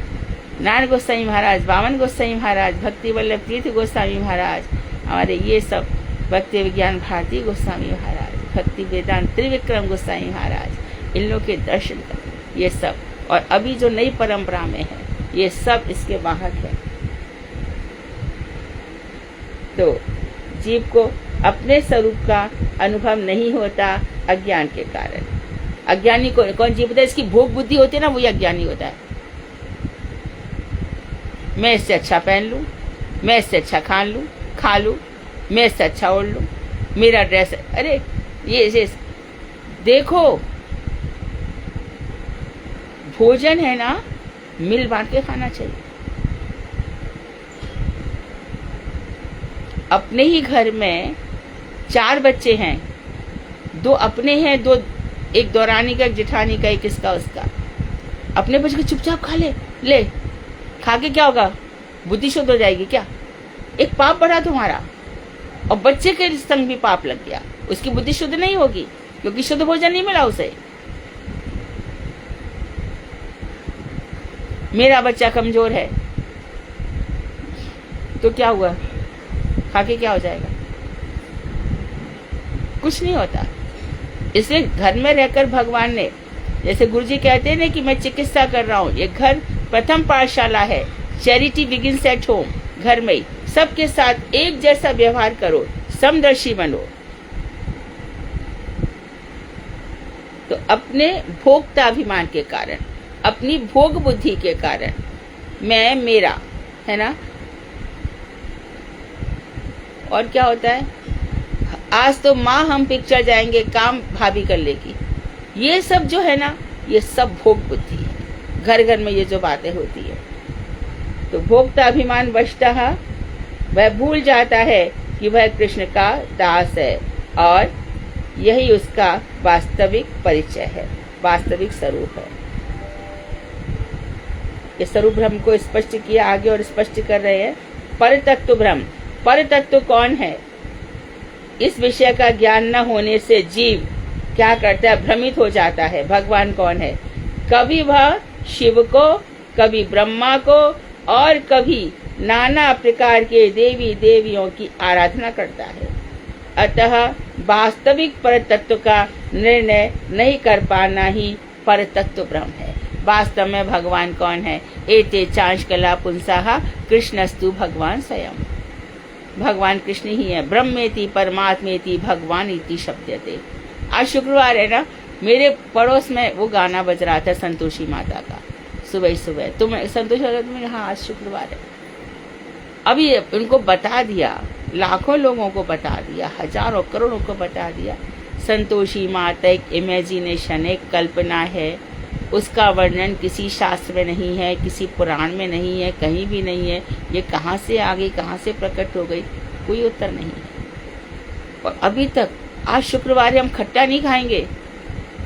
नारायण गोस्वामी महाराज, वामन गोस्वामी महाराज, भक्ति वल्लभ तीर्थ गोस्वामी महाराज, हमारे ये सब भक्ति विज्ञान भारती गोस्वामी महाराज, भक्ति वेदांत त्रिविक्रम गोस्वामी महाराज, इन लोग के दर्शन कर ये सब, और अभी जो नई परंपरा में है ये सब इसके वाहक है। तो जीव को अपने स्वरूप का अनुभव नहीं होता अज्ञान के कारण। अज्ञानी को कौन जीव होता है? इसकी भोग बुद्धि होती है ना, वही अज्ञानी होता है। मैं इससे अच्छा पहन लूं, मैं इससे अच्छा खा लूं, मैं इससे अच्छा ओढ़ लूं, मेरा ड्रेस, अरे ये देखो, भोजन है ना, मिल बांट के खाना चाहिए। अपने ही घर में 4 बच्चे हैं, 2 अपने हैं, 2 एक दौरानी का, एक जेठानी का, एक इसका उसका। अपने बच्चे को चुपचाप खा ले खा के क्या होगा? बुद्धि शुद्ध हो जाएगी क्या? एक पाप बढ़ा तुम्हारा, और बच्चे के संग भी पाप लग गया, उसकी बुद्धि शुद्ध नहीं होगी क्योंकि शुद्ध भोजन नहीं मिला उसे। मेरा बच्चा कमजोर है तो क्या हुआ? खा के क्या हो जाएगा? कुछ नहीं होता। इसलिए घर में रहकर भगवान ने, जैसे गुरुजी कहते हैं ना कि मैं चिकित्सा कर रहा हूँ, ये घर प्रथम पाठशाला है, चैरिटी बिगिंस एट होम। घर में ही सबके साथ एक जैसा व्यवहार करो, समदर्शी बनो। तो अपने भोक्ताभिमान के कारण, अपनी भोग बुद्धि के कारण, मैं मेरा, है ना। और क्या होता है? आज तो माँ हम पिक्चर जाएंगे, काम भाभी कर लेगी, ये सब जो है ना, ये सब भोग बुद्धि है। घर घर में ये जो बातें होती है, तो भोक्ताभिमान वशतः वह भूल जाता है कि वह कृष्ण का दास है, और यही उसका वास्तविक परिचय है, वास्तविक स्वरूप है। ये स्वरूप भ्रम को स्पष्ट किया आगे, और स्पष्ट कर रहे हैं परतत्व भ्रम। परतत्व कौन है? इस विषय का ज्ञान न होने से जीव क्या करता है? भ्रमित हो जाता है। भगवान कौन है? कभी वह शिव को, कभी ब्रह्मा को, और कभी नाना प्रकार के देवी देवियों की आराधना करता है। अतः वास्तविक परतत्व का निर्णय नहीं कर पाना ही परतत्व भ्रम है। वास्तव में भगवान कौन है? एते चांश कला पुंसाहा कृष्णस्तु भगवान स्वयं। भगवान कृष्ण ही है। ब्रह्मेति परमात्मेति भगवान इति शब्दते। आज शुक्रवार है ना, मेरे पड़ोस में वो गाना बज रहा था संतोषी माता का सुबह सुबह। तुम्हें संतोषी माता, तुम्हें हाँ आज शुक्रवार है। अभी उनको बता दिया, लाखों लोगों को बता दिया, हजारों करोड़ों को बता दिया। संतोषी माता एक इमेजिनेशन, एक कल्पना है, उसका वर्णन किसी शास्त्र में नहीं है, किसी पुराण में नहीं है, कहीं भी नहीं है। ये कहाँ से आ गई, कहाँ से प्रकट हो गई, कोई उत्तर नहीं है। और अभी तक आज शुक्रवार हम खट्टा नहीं खाएंगे।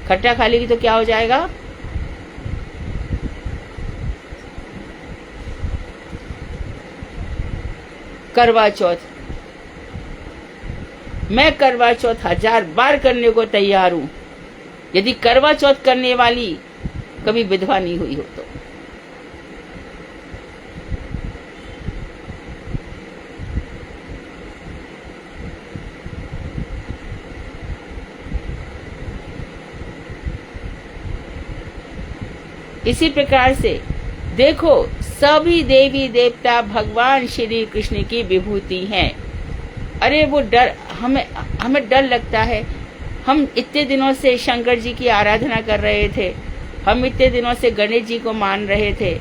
खट्टा खा लेगी तो क्या हो जाएगा? करवा चौथ, मैं करवा चौथ 1000 बार करने को तैयार हूं, यदि करवा चौथ करने वाली कभी विधवा नहीं हुई हो तो। इसी प्रकार से देखो, सभी देवी देवता भगवान श्री कृष्ण की विभूति हैं। अरे वो डर, हमें डर लगता है। हम इतने दिनों से शंकर जी की आराधना कर रहे थे, हम इतने दिनों से गणेश जी को मान रहे थे,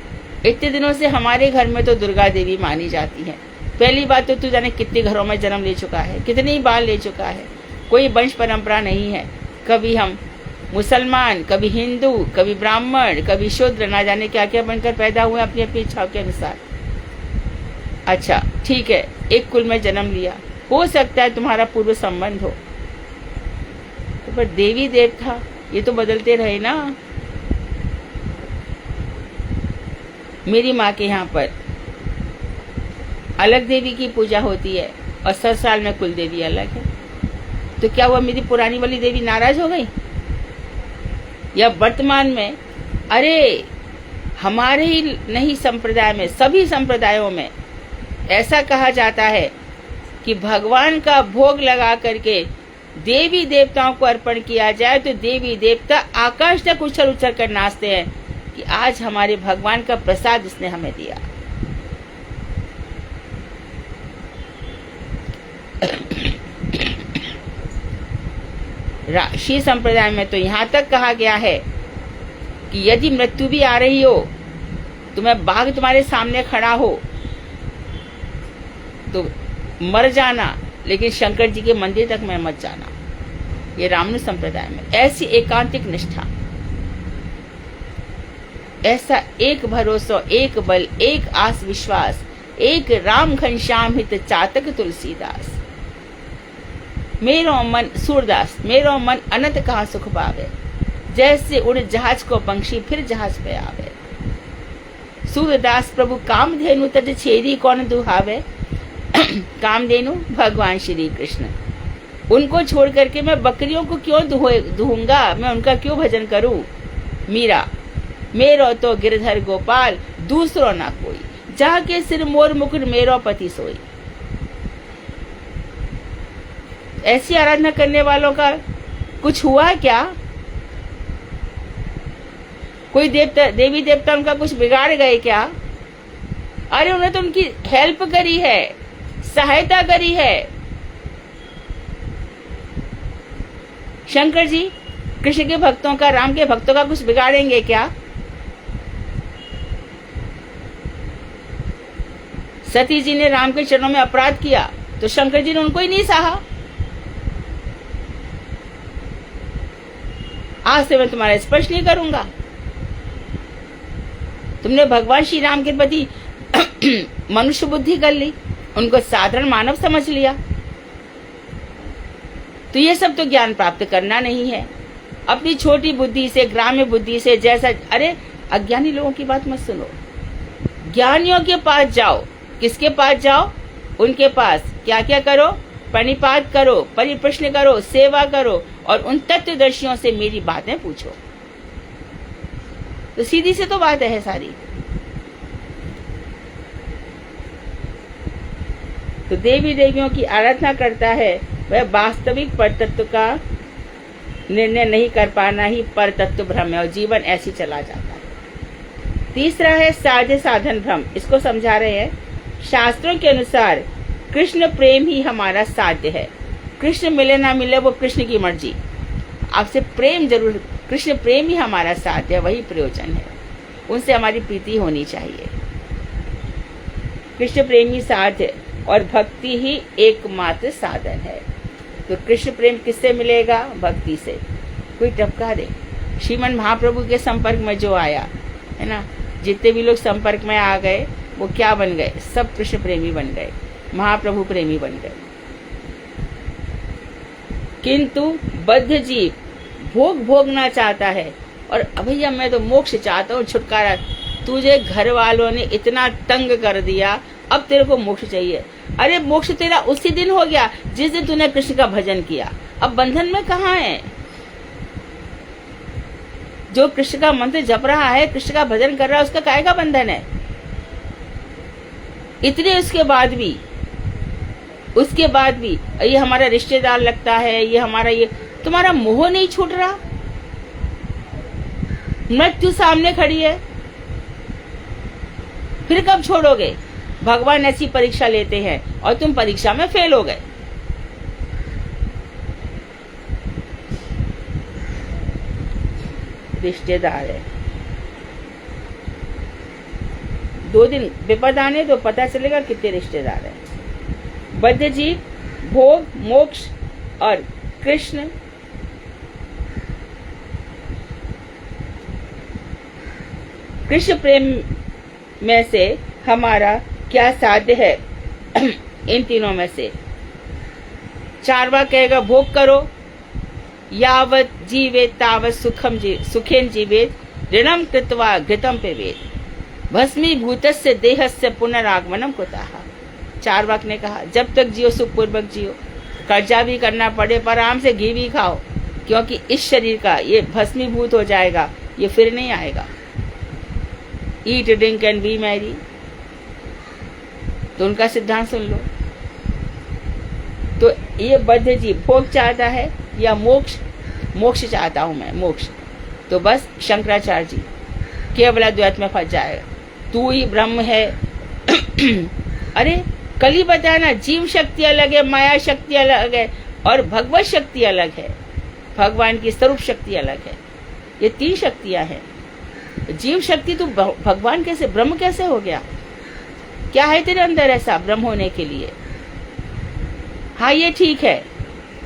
इतने दिनों से हमारे घर में तो दुर्गा देवी मानी जाती है। पहली बात तो तू जाने कितने घरों में जन्म ले चुका है, कितनी बार ले चुका है, कोई वंश परंपरा नहीं है। कभी हम मुसलमान, कभी हिंदू, कभी ब्राह्मण, कभी शूद्र, ना जाने क्या क्या बनकर पैदा हुए अपनी अपनी इच्छाओं के अनुसार। अच्छा ठीक है, एक कुल में जन्म लिया, हो सकता है तुम्हारा पूर्व संबंध हो, तो पर देवी देवता ये तो बदलते रहे ना। मेरी माँ के यहाँ पर अलग देवी की पूजा होती है और ससुराल में कुल देवी अलग है, तो क्या हुआ मेरी पुरानी वाली देवी नाराज हो गई? या वर्तमान में अरे हमारे ही नहीं संप्रदाय में, सभी संप्रदायों में ऐसा कहा जाता है कि भगवान का भोग लगा करके देवी देवताओं को अर्पण किया जाए तो देवी देवता आकाश तक उछल उछल कर नाचते हैं कि आज हमारे भगवान का प्रसाद इसने हमें दिया। राशि संप्रदाय में तो यहाँ तक कहा गया है कि यदि मृत्यु भी आ रही हो, तुम्हें बाघ तुम्हारे सामने खड़ा हो तो मर जाना, लेकिन शंकर जी के मंदिर तक में मत जाना। ये रामनु संप्रदाय में ऐसी एकांतिक निष्ठा, ऐसा एक भरोसा, एक बल, एक आस विश्वास, एक राम घनश्याम हित चातक तुलसीदास। मेरो मन सूरदास, मेरो मन अनंत कहाँ सुख पावे, जैसे उड़ जहाज को पंक्षी फिर जहाज पे आवे। सूरदास प्रभु कामधेनु तज छेदी कौन दुहावे, कामधेनु भगवान श्री कृष्ण। उनको छोड़ करके मैं बकरियों को क्यों दुहूंगा, मैं उनका क्यों भजन करूं। मीरा, मेरो तो गिरधर गोपाल, दूसरो ना कोई, जाके सिर मोर मुकुट मेरो पति सोई। ऐसी आराधना करने वालों का कुछ हुआ क्या? कोई देवता, देवी देवता उनका कुछ बिगाड़ गए क्या? अरे उन्हें तो उनकी हेल्प करी है, सहायता करी है। शंकर जी कृष्ण के भक्तों का, राम के भक्तों का कुछ बिगाड़ेंगे क्या? सती जी ने राम के चरणों में अपराध किया तो शंकर जी ने उनको ही नहीं सहा। आज से मैं तुम्हारा स्पर्श नहीं करूंगा। तुमने भगवान श्री राम के प्रति मनुष्य बुद्धि कर ली, उनको साधारण मानव समझ लिया, तो ये सब तो ज्ञान प्राप्त करना नहीं है। अपनी छोटी बुद्धि से, ग्राम्य बुद्धि से, जैसा, अरे अज्ञानी लोगों की बात मत सुनो, ज्ञानियों के पास जाओ। किसके पास जाओ? उनके पास। क्या क्या करो? प्रणिपात करो, परिप्रश्न करो, सेवा करो और उन तत्वदर्शियों से मेरी बातें पूछो। तो सीधी से तो बात है सारी। तो देवी देवियों की आराधना करता है वह वास्तविक परतत्व का निर्णय नहीं कर पाना ही परतत्व भ्रम है और जीवन ऐसी चला जाता है। तीसरा है साध्य साधन भ्रम। इसको समझा रहे हैं। शास्त्रों के अनुसार कृष्ण प्रेम ही हमारा साध्य है। कृष्ण मिले ना मिले वो कृष्ण की मर्जी, आपसे प्रेम जरूर, कृष्ण प्रेम ही हमारा साध्य है, वही प्रयोजन है, उनसे हमारी प्रीति होनी चाहिए। कृष्ण प्रेम ही साध्य और भक्ति ही एकमात्र साधन है। तो कृष्ण प्रेम किससे मिलेगा? भक्ति से। कोई टपका दे, श्रीमन महाप्रभु के संपर्क में जो आया है ना, जितने भी लोग संपर्क में आ गए वो क्या बन गए? सब कृष्ण प्रेमी बन गए, महाप्रभु प्रेमी बन गए। किंतु बद्ध जीव भोग भोगना चाहता है और भैया मैं तो मोक्ष चाहता हूँ, छुटकारा। तुझे घर वालों ने इतना तंग कर दिया, अब तेरे को मोक्ष चाहिए। अरे मोक्ष तेरा उसी दिन हो गया जिस दिन तूने कृष्ण का भजन किया। अब बंधन में कहाँ है? जो कृष्ण का मंत्र जप रहा है, कृष्ण का भजन कर रहा है, उसका काहे का बंधन है? इतने उसके बाद भी ये हमारा रिश्तेदार लगता है, ये हमारा, ये तुम्हारा मोह नहीं छूट रहा। मृत्यु सामने खड़ी है, फिर कब छोड़ोगे? भगवान ऐसी परीक्षा लेते हैं और तुम परीक्षा में फेल हो गए। रिश्तेदार है, 2 दिन विपद आने तो पता चलेगा कितने रिश्तेदार हैं। बद्ध जीव भोग, मोक्ष और कृष्ण कृष्ण प्रेम में से हमारा क्या साध्य है? इन तीनों में से चारवाक कहेगा भोग करो, यावत जीवे तावत सुखेन जीवेत ऋणम कृत्वा घृतम पिबेत भस्मीभूतस्य देहस्य पुनरागमनम कुतः। चारवाक ने कहा जब तक जियो सुखपूर्वक जियो, कर्जा भी करना पड़े पर आराम से घी भी खाओ, क्योंकि इस शरीर का ये भस्मीभूत हो जाएगा, ये फिर नहीं आएगा। Eat drink and B Mary, तो उनका सिद्धांत सुन लो। तो ये बद्ध जीव भोग चाहता है या मोक्ष? मोक्ष चाहता हूं मैं, मोक्ष। तो बस शंकराचार्य जी केवल द्वैत में फंस जाएगा, तू ही ब्रह्म है। अरे कल ही बताया ना, जीव शक्ति अलग है, माया शक्ति अलग है और भगवत शक्ति अलग है, भगवान की स्वरूप शक्ति अलग है। ये तीन शक्तियां हैं। जीव शक्ति तो भगवान कैसे, ब्रह्म कैसे हो गया? क्या है तेरे अंदर ऐसा ब्रह्म होने के लिए? हाँ ये ठीक है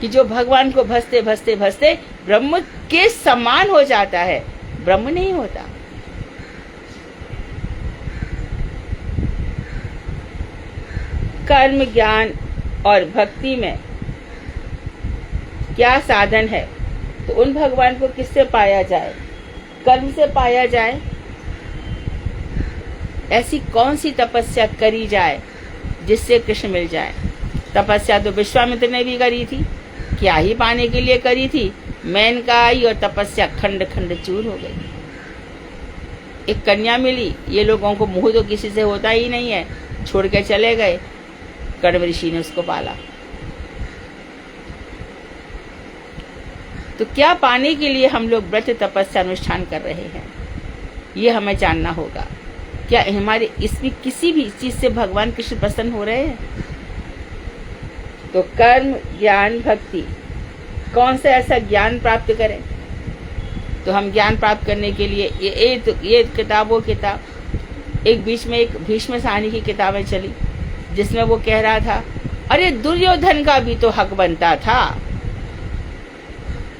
कि जो भगवान को भसते भसते भसते ब्रह्म के समान हो जाता है, ब्रह्म नहीं होता। कर्म ज्ञान और भक्ति में क्या साधन है? तो उन भगवान को किससे पाया जाए? कर्म से पाया जाए। ऐसी कौन सी तपस्या करी जाए जिससे कृष्ण मिल जाए? तपस्या तो विश्वामित्र ने भी करी थी, क्या ही पाने के लिए करी थी? मेनका आई और तपस्या खंड खंड चूर हो गई। एक कन्या मिली, ये लोगों को मोह तो किसी से होता ही नहीं है, छोड़ के चले गए, कण्व ऋषि ने उसको पाला। तो क्या पाने के लिए हम लोग व्रत तपस्या अनुष्ठान कर रहे हैं, ये हमें जानना होगा। क्या हमारे इसमें किसी भी चीज से भगवान कृष्ण प्रसन्न हो रहे हैं? तो कर्म ज्ञान भक्ति, कौन सा ऐसा ज्ञान प्राप्त करें? तो हम ज्ञान प्राप्त करने के लिए ये किताब एक बीच में एक भीष्म साहनी की किताबें चली, जिसमें वो कह रहा था अरे दुर्योधन का भी तो हक बनता था।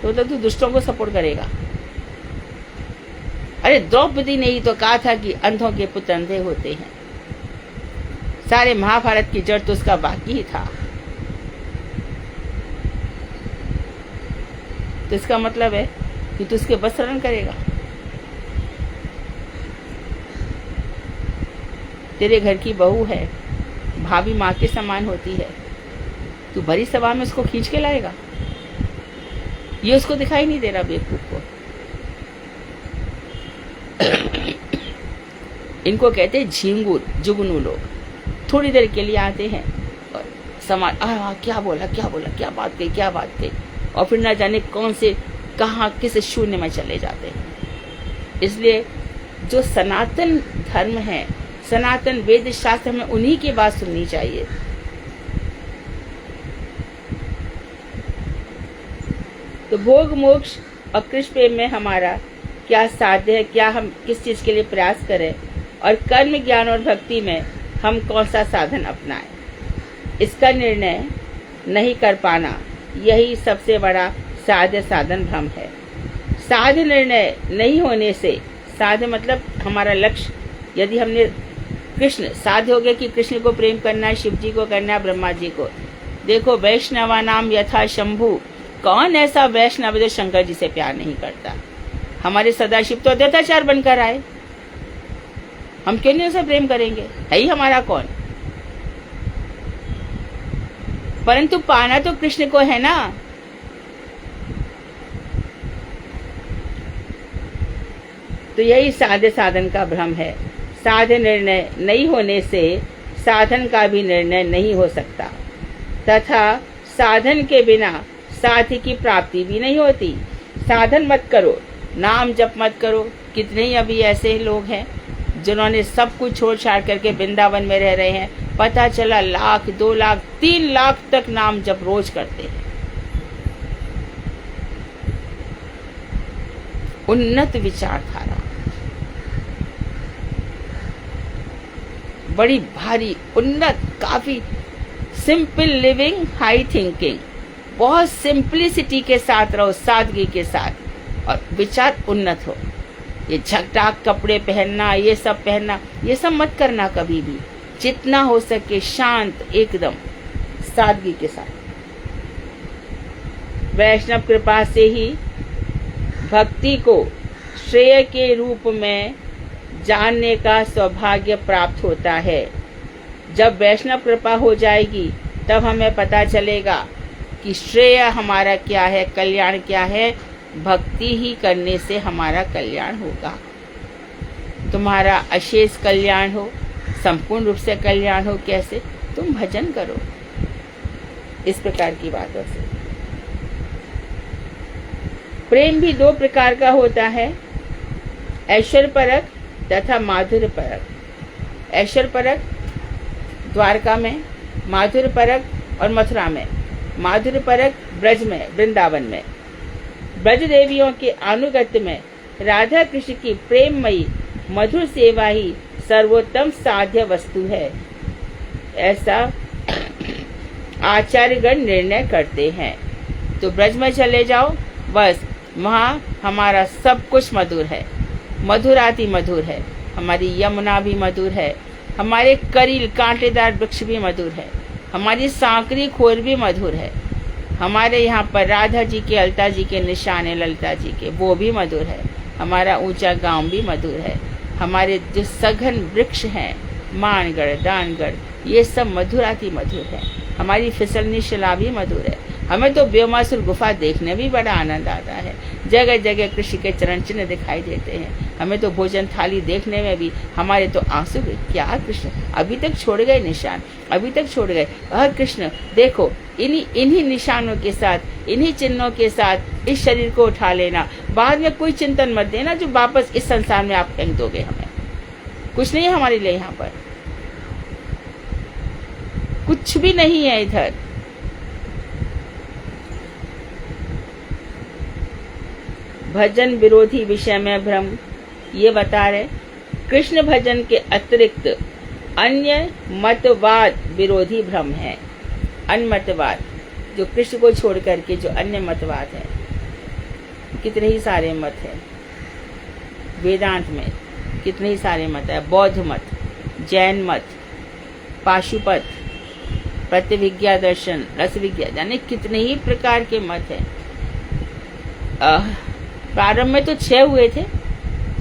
तो तू दुष्टों को सपोर्ट करेगा? अरे द्रौपदी ने ही तो कहा था कि अंधों के पुत्र अंधे होते हैं। सारे महाभारत की जड़ तो उसका बाकी ही था। तो इसका मतलब है कि तू उसके बस शरण करेगा। तेरे घर की बहू है, भाभी माँ के समान होती है, तू भरी सभा में उसको खींच के लाएगा? ये उसको दिखाई नहीं दे रहा बेवकूफ को। इनको कहते हैं झिंगुर जुगनू लोग। थोड़ी देर के लिए आते हैं और समाज क्या बोला क्या बात कही, और फिर ना जाने कौन से कहाँ किस शून्य में चले जाते हैं। इसलिए जो सनातन धर्म है, सनातन वेद शास्त्र में उन्हीं की बात सुननी चाहिए। तो भोग मोक्ष और कृष्ण प्रेम में हमारा क्या साध्य है, क्या हम किस चीज के लिए प्रयास करें, और कर्म ज्ञान और भक्ति में हम कौन सा साधन अपनाएं, इसका निर्णय नहीं कर पाना, यही सबसे बड़ा साध्य साधन भ्रम है। साध्य निर्णय नहीं होने से, साध्य मतलब हमारा लक्ष्य, यदि हमने कृष्ण साध्य हो गया कि कृष्ण को प्रेम करना है, शिव जी को करना है, ब्रह्मा जी को। देखो वैष्णवा नाम यथा शंभु, कौन ऐसा वैष्णव जो शंकर जी से प्यार नहीं करता? हमारे सदाशिव तो अद्वैताचार्य बनकर आए, हम क्यों नहीं उसे प्रेम करेंगे? है ही हमारा कौन? परंतु पाना तो कृष्ण को है ना। तो यही साध्य साधन का भ्रम है। साध्य निर्णय नहीं होने से साधन का भी निर्णय नहीं हो सकता, तथा साधन के बिना साध्य की प्राप्ति भी नहीं होती। साधन मत करो, नाम जप मत करो। कितने ही अभी ऐसे लोग हैं जिन्होंने सब कुछ छोड़ छाड़ करके वृंदावन में रह रहे हैं, पता चला 1 लाख 2 लाख 3 लाख तक नाम जप रोज करते हैं। उन्नत विचारधारा, बड़ी भारी उन्नत, काफी सिंपल लिविंग, हाई थिंकिंग, बहुत सिंपलिसिटी के साथ रहो, सादगी के साथ, और विचार उन्नत हो। ये झकझक कपड़े पहनना, ये सब पहनना, ये सब मत करना कभी भी। जितना हो सके शांत, एकदम सादगी के साथ। वैष्णव कृपा से ही भक्ति को श्रेय के रूप में जानने का सौभाग्य प्राप्त होता है। जब वैष्णव कृपा हो जाएगी तब हमें पता चलेगा कि श्रेय हमारा क्या है, कल्याण क्या है। भक्ति ही करने से हमारा कल्याण होगा। तुम्हारा अशेष कल्याण हो, संपूर्ण रूप से कल्याण हो। कैसे? तुम भजन करो। इस प्रकार की बातों से प्रेम भी दो प्रकार का होता है, ऐश्वर्य परक तथा माधुर्य परक। ऐश्वर्य परक द्वारका में, माधुर्य परक और मथुरा में। माधुर्य परक ब्रज में, वृंदावन में। ब्रज देवियों के अनुगत्य में राधा कृष्ण की प्रेममयी मधुर सेवा ही सर्वोत्तम साध्य वस्तु है, ऐसा आचार्यगण निर्णय करते हैं। तो ब्रज में चले जाओ, बस वहाँ हमारा सब कुछ मधुर है, मधुराति मधुर है। हमारी यमुना भी मधुर है, हमारे करील कांटेदार वृक्ष भी मधुर है, हमारी सांकरी खोर भी मधुर है, हमारे यहाँ पर राधा जी के, अलता जी के निशान है, ललिता जी के, वो भी मधुर है। हमारा ऊंचा गांव भी मधुर है, हमारे जो सघन वृक्ष हैं, मानगढ़, दानगढ़, ये सब मधुराति मधुर है। हमारी फिसलनी शिला भी मधुर है। हमें तो व्योमासुर गुफा देखने भी बड़ा आनंद आता है। जगह जगह कृष्ण के चरण चिन्ह दिखाई देते हैं। हमें तो भोजन थाली देखने में भी हमारे तो आंसू भी, क्या कृष्ण अभी तक छोड़ गए निशान, अभी तक छोड़ गए। हर कृष्ण देखो, इन्हीं निशानों के साथ, इन्हीं चिन्हों के साथ इस शरीर को उठा लेना। बाद में कोई चिंतन मत देना जो वापस इस संसार में आप फेंक दोगे। हमें कुछ नहीं है हमारे लिए, यहाँ पर कुछ भी नहीं है। इधर भजन विरोधी विषय में भ्रम, ये बता रहे कृष्ण भजन के अतिरिक्त अन्य मतवाद विरोधी भ्रम है। अन्य मतवाद, जो कृष्ण को छोड़ करके जो अन्य मतवाद है, कितने ही सारे मत हैं। वेदांत में कितने ही सारे मत है। बौद्ध मत, जैन मत, पाशुपत, प्रतिविज्ञा दर्शन, रस विज्ञा, यानी कितने ही प्रकार के मत हैं। प्रारंभ में तो 6 हुए थे।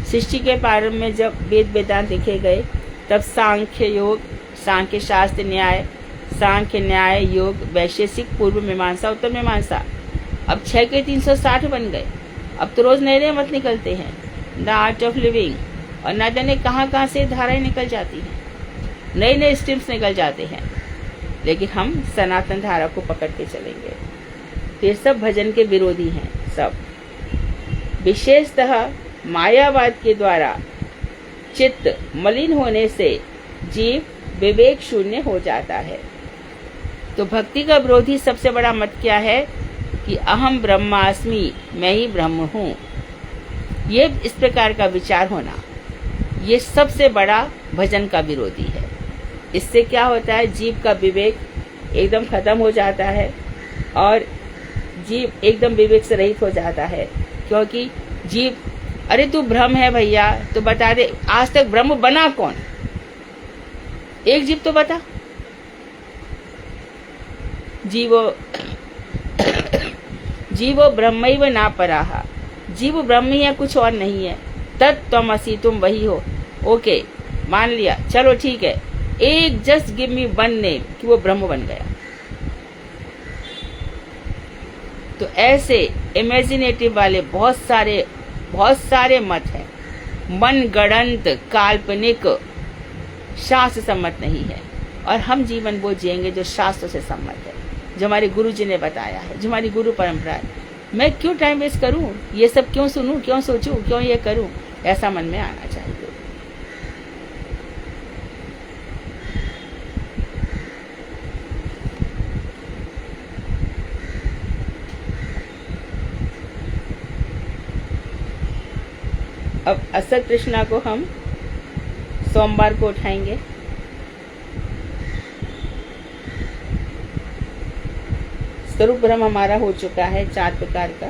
सृष्टि के प्रारंभ में जब वेद वेदांत लिखे गए तब सांख्य योग, सांख्य शास्त्र, न्याय, सांख्य न्याय योग, वैशेषिक, पूर्व मीमांसा, उत्तर मीमांसा, अब 6 के 360 बन गए। अब तो रोज नए नए मत निकलते हैं। द आर्ट ऑफ लिविंग, और न जाने कहाँ कहाँ से धाराएं निकल जाती हैं, नए नए स्ट्रीम्स निकल जाते हैं। लेकिन हम सनातन धारा को पकड़ के चलेंगे। तो ये सब भजन के विरोधी हैं सब। विशेषतः मायावाद के द्वारा चित्त मलिन होने से जीव विवेक शून्य हो जाता है। तो भक्ति का विरोधी सबसे बड़ा मत क्या है कि अहम ब्रह्मास्मि, मैं ही ब्रह्म हूँ। ये इस प्रकार का विचार होना, ये सबसे बड़ा भजन का विरोधी है। इससे क्या होता है, जीव का विवेक एकदम खत्म हो जाता है और जीव एकदम विवेक से रहित हो जाता है। क्योंकि जीव, अरे तू ब्रह्म है भैया, तो बता दे आज तक ब्रह्म बना कौन? एक जीव तो बता। जीवो ब्रह्मैव ना पराहा, जीव ब्रह्म ही है, कुछ और नहीं है। तत्त्वमसि, तुम वही हो। ओके, मान लिया, चलो ठीक है। एक just give me one name कि वो ब्रह्म बन गया। तो ऐसे इमेजिनेटिव वाले बहुत सारे मत हैं, मनगढ़ंत, काल्पनिक, शास्त्र सम्मत नहीं है। और हम जीवन वो जिएंगे जो शास्त्र से सम्मत है, जो हमारे गुरु जी ने बताया है, जो हमारी गुरु परंपरा है। मैं क्यों टाइम वेस्ट करूं, ये सब क्यों सुनूं, क्यों सोचूं, क्यों ये करूं, ऐसा मन में आना चाहिए। अब असत कृष्णा को हम सोमवार को उठाएंगे। स्वरूप ब्रह्म हमारा हो चुका है 4 प्रकार का।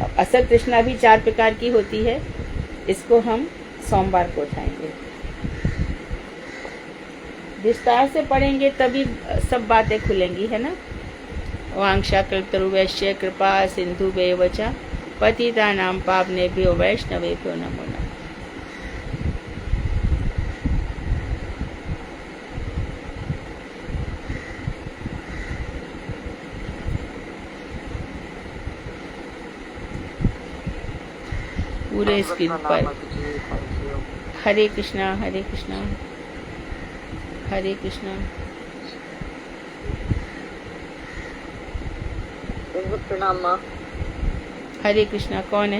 अब असत कृष्णा भी 4 प्रकार की होती है। इसको हम सोमवार को उठाएंगे। विस्तार से पढ़ेंगे तभी सब बातें खुलेंगी, है ना। वांक्षा कल्पतरुवैश्य कृपा सिंधुभ्येव च पतितानां पावनेभ्यो वैष्णवेभ्यो नमो नमः। पूरे स्क्रीन पर हरे कृष्णा हरे कृष्णा हरे कृष्णा। प्रणाम माँ। हरे कृष्णा। कौन है?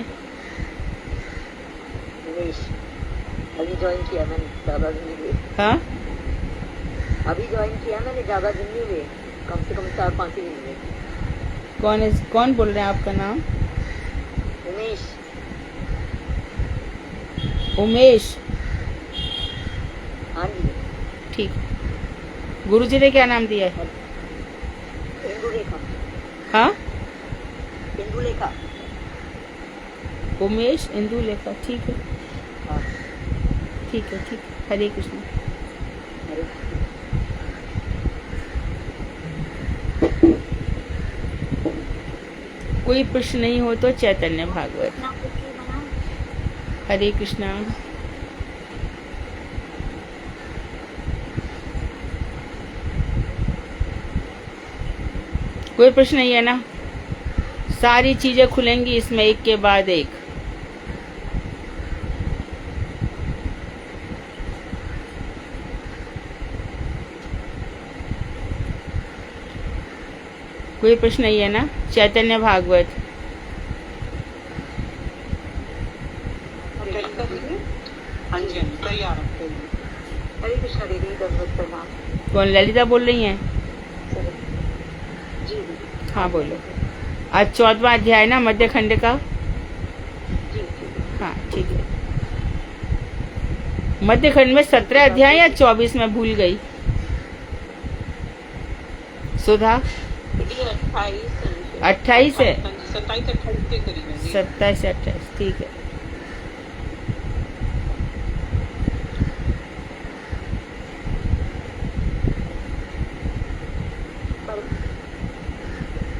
उमेश। अभी ज्वाइन किया मैंने, ज्यादा दिन नहीं हुए। हाँ, अभी ज्वाइन किया मैंने, ज्यादा दिन नहीं हुए, कम से कम 4-5 ही दिन हुए। कौन है? कौन बोल रहे हैं? आपका नाम? उमेश। उमेश। हाँ जी। ठीक। गुरुजी ने क्या नाम दिया है? इंदुलेखा। हाँ, इंदुलेखा। उमेश इंदुलेखा। ठीक है, हाँ। ठीक है, ठीक है। हरे कृष्णा। हरे कोई प्रश्न नहीं हो तो चैतन्य भागवत। हरे कृष्णा। कोई प्रश्न नहीं है ना? सारी चीजें खुलेंगी इसमें एक के बाद एक। कोई प्रश्न नहीं है ना? चैतन्य भागवत। हाँ जी, तैयार। हरे कृष्णा दीदी, दंडवत प्रणाम। कौन? ललिता बोल रही हैं? जी हाँ, बोलो। आज 14वां अध्याय ना मध्य खंड का? जी। हाँ, ठीक है। मध्य खंड में 17 अध्याय या 24 में भूल गई? सुधा 28 है। 27-28 के करीब है जी। 27 से 28, ठीक है।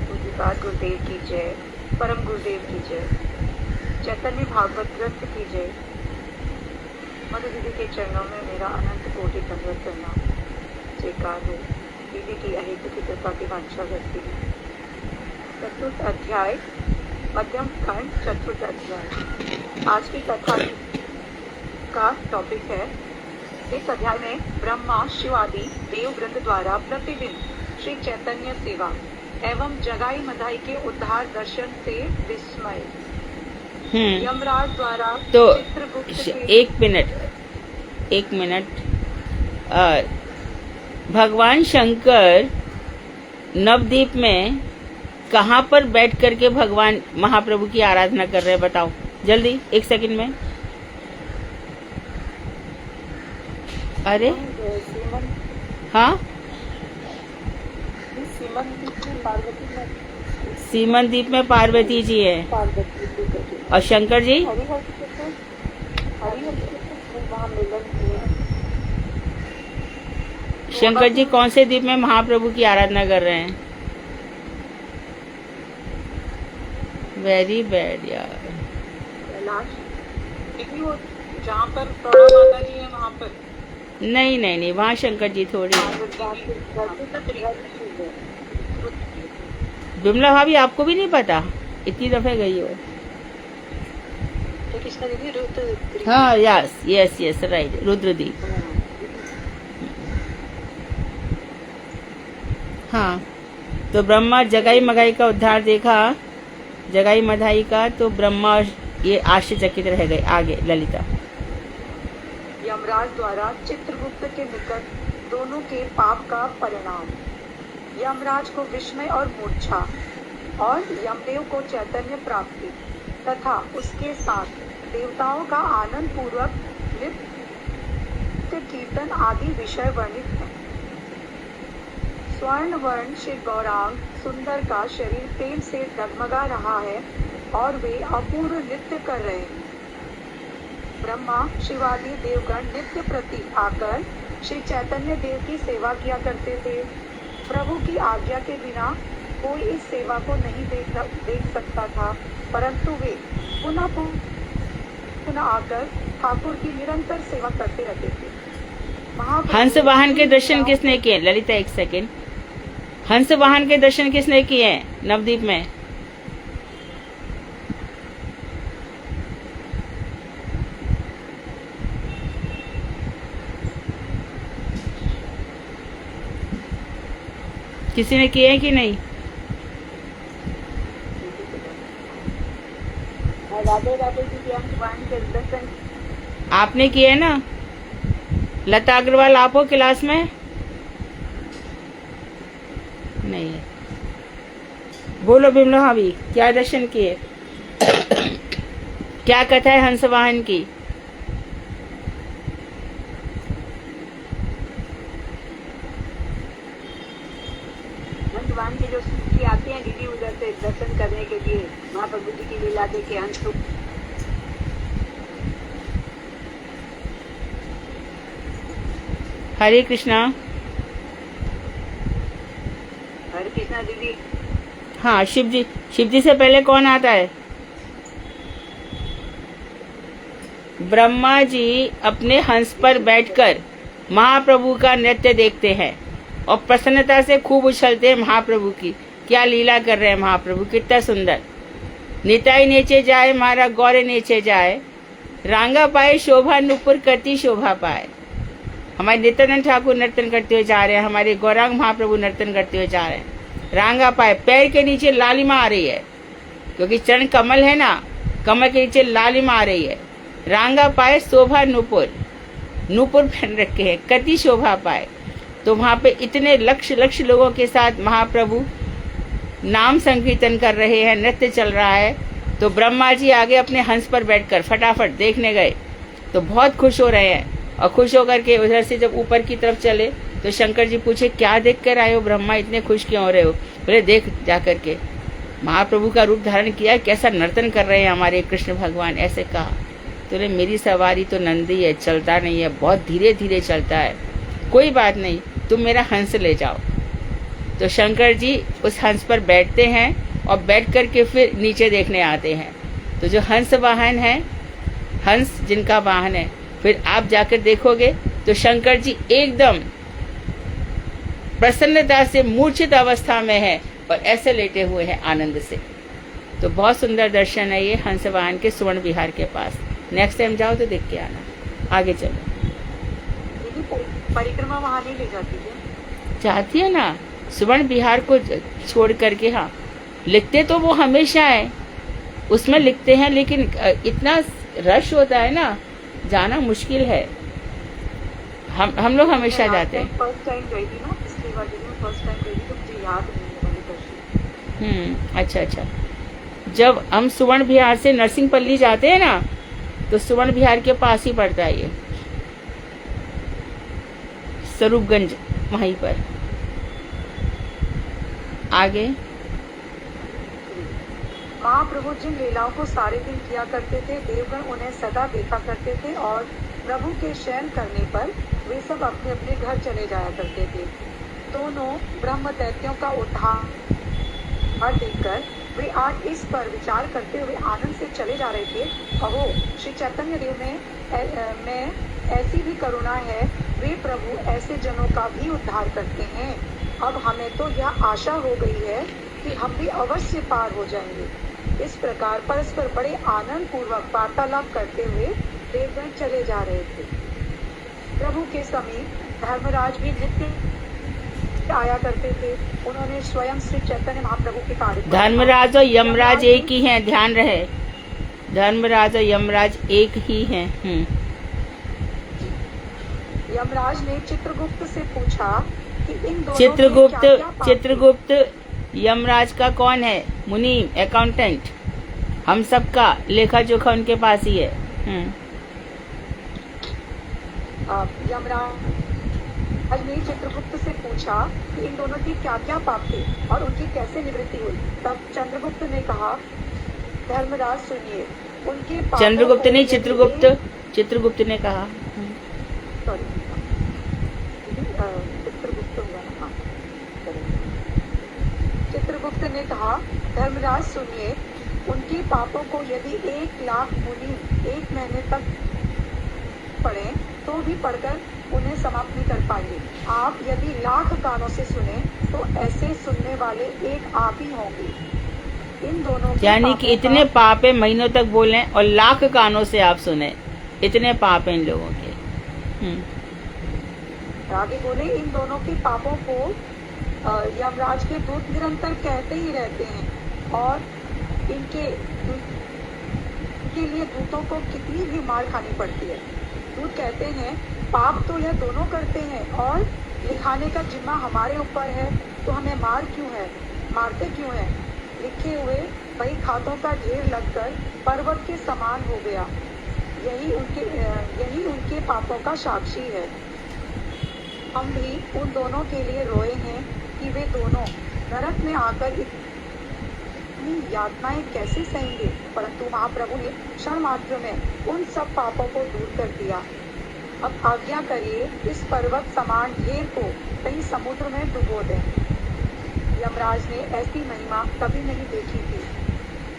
पूज्यपाद गुरुदेव की जय, परम गुरुदेव की जय, चैतन्य भागवत ग्रंथ की जय। मधु दीदी के चरणों में मेरा अनंत कोटि दंडवत प्रणाम। स्वीकार हो दीदी की अहेतु की कृपा की वांछा करती हूँ। चतुर्थ अध्याय, मध्यम खंड, चतुर्थ अध्याय। आज की कथा का टॉपिक है, इस अध्याय में ब्रह्मा शिव आदि देव वृंद द्वारा प्रतिदिन श्री चैतन्य सेवा एवं जगाई मधाई के उद्धार दर्शन से विस्मय, यमराज द्वारा तो चित्रगुप्त एक मिनट। भगवान शंकर नवद्वीप में कहाँ पर बैठ करके भगवान महाप्रभु की आराधना कर रहे हैं? बताओ जल्दी, 1 सेकंड में। अरे हाँ, सीमन द्वीप में पार्वती जी है। और शंकर जी? शंकर जी कौन से द्वीप में महाप्रभु की आराधना कर रहे हैं? वेरी बैड यार। जहाँ पर प्रौढ़ा माता जी है वहाँ पर नहीं नहीं नहीं, वहाँ शंकर जी थोड़ी है। विमला भाभी, आपको भी नहीं पता? इतनी दफे गई हो। हाँ, यस यस यस, राइट, रुद्रदीप। हाँ, तो ब्रह्मा जगाई मगाई का उद्धार देखा, जगाई मधाई का, तो ब्रह्मा ये आश्चर्यचकित रह गए। आगे ललिता। यमराज द्वारा चित्रगुप्त के निकट दोनों के पाप का परिणाम, यमराज को विस्मय और मूर्छा, और यमदेव को चैतन्य प्राप्ति तथा उसके साथ देवताओं का आनंद पूर्वक नृत्य कीर्तन आदि विषय वर्णित है। स्वर्ण वर्ण श्री गौरांग सुंदर का शरीर प्रेम से डगमगा रहा है और वे अपूर्व नृत्य कर रहे हैं। ब्रह्मा शिवादि देवगण नित्य प्रति आकर श्री चैतन्य देव की सेवा किया करते थे। प्रभु की आज्ञा के बिना कोई इस सेवा को नहीं देख सकता था, परंतु वे पुनः आकर ठाकुर की निरंतर सेवा करते रहते थे। हंस वाहन के दर्शन किसने किए? ललिता एक सेकेंड। हंस वाहन के दर्शन किसने किए हैं नवदीप में? किसी ने किए हैं कि नहीं? राधे राधे जी के हंस वाहन के दर्शन आपने किए ना? लता अग्रवाल आप हो क्लास में? नहीं है। बोलो बिमलो भाभी, क्या दर्शन किए? क्या कथा है हंस वाहन की? हंस वाहन के जो की आते हैं दीदी उधर से दर्शन करने के लिए महाप्रभु जी की लीला देखे हंस को। हरे कृष्णा। हरे कृष्णा दीदी। हाँ, शिव जी से पहले कौन आता है? ब्रह्मा जी अपने हंस पर बैठकर महाप्रभु का नृत्य देखते हैं और प्रसन्नता से खूब उछलते हैं महाप्रभु की। क्या लीला कर रहे हैं महाप्रभु, कितना सुंदर। निताई नेचे जाए मारा गौरे नेचे जाए, रांगा पाए शोभा नुपुर करती शोभा पाए। हमारे नित्यानंद ठाकुर नर्तन करते हुए जा रहे हैं, हमारे गौरांग महाप्रभु नर्तन करते हुए जा रहे हैं। रांगा पाए, पैर के नीचे लालिमा आ रही है, क्योंकि चरण कमल है ना, कमल के नीचे लालिमा आ रही है। रांगा पाए शोभा नुपुर, नुपुर पहन रखे हैं, कति शोभा पाए। तो वहां पे इतने लक्ष लोगों के साथ महाप्रभु नाम संकीर्तन कर रहे हैं, नृत्य चल रहा है। तो ब्रह्मा जी आगे अपने हंस पर बैठकर फटाफट देखने गए, तो बहुत खुश हो रहे हैं। और खुश होकर के उधर से जब ऊपर की तरफ चले तो शंकर जी पूछे, क्या देख कर आए हो ब्रह्मा, इतने खुश क्यों हो रहे हो? बोले देख जाकर के महाप्रभु का रूप धारण किया, कैसा नर्तन कर रहे हैं हमारे कृष्ण भगवान। ऐसे कहा तो बोले मेरी सवारी तो नंदी है, चलता नहीं है, बहुत धीरे धीरे चलता है। कोई बात नहीं, तुम मेरा हंस ले जाओ। तो शंकर जी उस हंस पर बैठते हैं और बैठ करके फिर नीचे देखने आते हैं। तो जो हंस वाहन है, हंस जिनका वाहन है, फिर आप जाकर देखोगे तो शंकर जी एकदम प्रसन्नता से मूर्छित अवस्था में है और ऐसे लेटे हुए हैं आनंद से। तो बहुत सुंदर दर्शन है ये हंस वाहन के सुवर्ण विहार के पास। नेक्स्ट टाइम जाओ तो देख के आना। आगे चलो। परिक्रमा वहाँ नहीं ले जाती है? चाहती है ना, सुवर्ण विहार को छोड़ करके। हाँ, लिखते तो वो हमेशा है, उसमें लिखते हैं, लेकिन इतना रश होता है ना, जाना मुश्किल है। हम लोग हमेशा जाते हैं। फर्स्ट टाइम गई थी ना, इसलिए फर्स्ट टाइम गई थी तो मुझे याद नहीं है। अच्छा। जब हम सुवर्ण विहार से नरसिंहपल्ली जाते हैं ना, तो सुवर्ण विहार के पास ही पड़ता है ये, स्वरूपगंज, वहीं पर। आगे महाप्रभु जिन लीलाओं को सारे दिन किया करते थे, देवगण उन्हें सदा देखा करते थे और प्रभु के शयन करने पर वे सब अपने अपने घर चले जाया करते थे। दोनों ब्रह्म दैत्यों का उद्धार देखकर वे आज इस पर विचार करते हुए आनंद से चले जा रहे थे। अहो, श्री चैतन्य देव में ऐसी भी करुणा है, वे प्रभु ऐसे जनों का भी उद्धार करते हैं। अब हमें तो यह आशा हो गई है कि हम भी अवश्य पार हो जाएंगे। इस प्रकार परस्पर बड़े आनंद पूर्वक वार्तालाप करते हुए देवगण चले जा रहे थे। प्रभु के समीप धर्मराज भी नित्य आया करते थे। उन्होंने स्वयं श्री चैतन्य महाप्रभु के कार्य। धर्मराज और यमराज एक ही हैं, ध्यान रहे। धर्मराज और यमराज एक ही हैं। यमराज ने चित्रगुप्त से पूछा कि इन दोनों चित्रगुप्त यमराज का कौन है? मुनीम, अकाउंटेंट, हम सबका लेखा जोखा उनके पास ही है। यमराज ने चित्रगुप्त से पूछा कि इन दोनों की क्या क्या पाप थे और उनकी कैसे निवृत्ति हुई। तब चंद्रगुप्त ने कहा, धर्मराज सुनिए, उनके चंद्रगुप्त नहीं, चित्रगुप्त। चित्रगुप्त ने कहा। सॉरी, चित्रगुप्त होगा ना, हाँ, चित्रगुप्त ने कहा, धर्मराज सुनिए, उनके पापों को यदि 1,00,000 मुनि 1 महीने तक पढ़े तो भी पढ़कर उन्हें समाप्त नहीं कर पाएंगे। आप यदि 1,00,000 कानों से सुने तो ऐसे सुनने वाले एक आप ही होंगे। इन दोनों के यानी कि पापों इतने का- पाप है, महीनों तक बोले और 1,00,000 कानों से आप सुने, इतने पाप हैं इन लोगों के। आगे बोले, इन दोनों के पापों को यमराज के दूत निरंतर कहते ही रहते हैं और इनके लिए दूतों को कितनी भी मार खानी पड़ती है। दूत कहते हैं, पाप तो यह दोनों करते हैं और लिखाने का जिम्मा हमारे ऊपर है, तो हमें मारते क्यों है। लिखे हुए वही खातों का ढेर लगकर पर्वत के समान हो गया। यही उनके पापों का साक्षी है। हम भी उन दोनों के लिए रोए हैं कि वे दोनों नरक में आकर इतनी यातनाएं कैसे सहेंगे, परंतु महाप्रभु ने क्षण मात्र में उन सब पापों को दूर कर दिया। अब आज्ञा करिए, इस पर्वत समान ढेर को कहीं समुद्र में डुबो दें। यमराज ने ऐसी महिमा कभी नहीं देखी थी।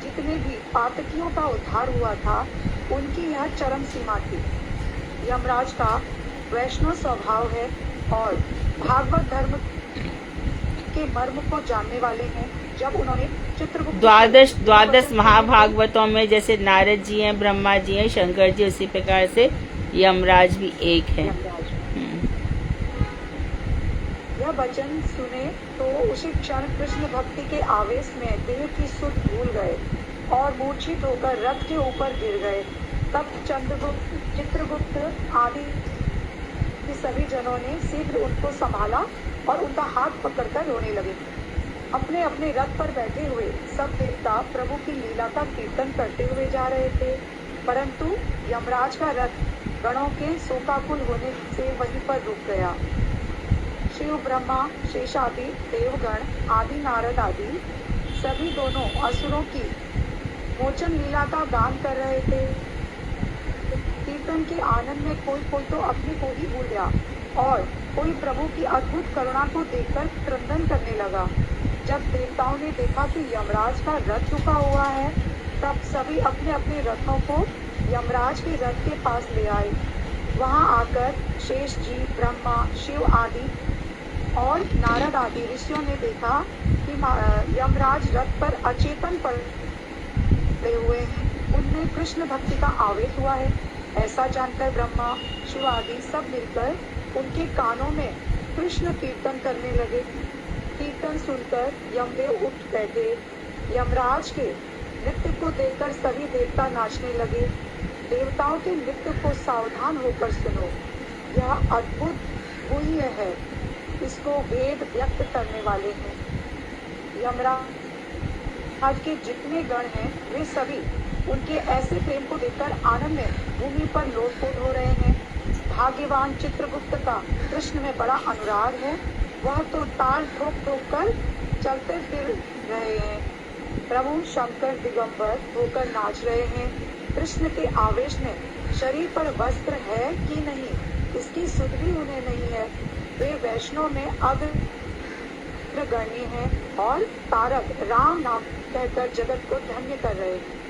जितने भी पातकियों का उद्धार हुआ था, उनकी यह चरम सीमा थी। यमराज का वैष्णव स्वभाव है और भागवत धर्म के मर्म को जानने वाले हैं। जब उन्होंने चित्रगुप्त द्वादश महाभागवतों में जैसे नारद जी हैं, ब्रह्मा जी हैं, शंकर जी, उसी प्रकार से यमराज भी एक है। यह वचन सुने तो उसी क्षण कृष्ण भक्ति के आवेश में देह की सुध भूल गए और मूर्छित होकर रथ के ऊपर गिर गए। तब चित्रगुप्त आदि सभी जनों ने शीघ्र उनको संभाला और उनका हाथ पकड़कर रोने लगे। अपने अपने रथ पर बैठे हुए सब देवता प्रभु की लीला का कीर्तन करते हुए जा रहे थे, परंतु यमराज का रथ गणों के शोकाकुल होने से वहीं पर रुक गया। शिव, ब्रह्मा, शेषादि देवगण आदि, नारद आदि सभी दोनों असुरों की मोचन लीला का गान कर रहे थे। कीर्तन के आनंद में कोई तो अपने को ही भूल गया और कोई प्रभु की अद्भुत करुणा को देखकर क्रंदन करने लगा। जब देवताओं ने देखा कि यमराज का रथ रुका हुआ है, तब सभी अपने अपने रथों को यमराज के रथ के पास ले आए। वहां आकर शेष जी, ब्रह्मा, शिव आदि और नारद आदि ऋषियों ने देखा कि यमराज रथ पर अचेतन पड़े हुए हैं। उनमें कृष्ण भक्ति का आवेश हुआ है। ऐसा जानकर ब्रह्मा, शिव आदि सब मिलकर उनके कानों में कृष्ण कीर्तन करने लगे। कीर्तन सुनकर यमदेव उठ बैठे। यमराज के नृत्य को देखकर सभी देवता नाचने लगे। देवताओं के नृत्य को सावधान होकर सुनो, यह अद्भुत गुह्य है, इसको वेद व्यक्त करने वाले हैं। यमराज के जितने गण हैं, वे सभी उनके ऐसे प्रेम को देखकर आनंद में भूमि पर लोटपोट हो रहे हैं। भाग्यवान चित्रगुप्त का कृष्ण में बड़ा अनुराग है। वह तो ताल ठोक ठोक कर चलते फिर रहे हैं। प्रभु शंकर दिगंबर होकर नाच रहे हैं। कृष्ण के आवेश में शरीर पर वस्त्र है कि नहीं, इसकी सुध भी उन्हें नहीं है। वे वैष्णव में अग्रगण्य हैं और तारक राम नाम कहकर जगत को धन्य कर रहे हैं।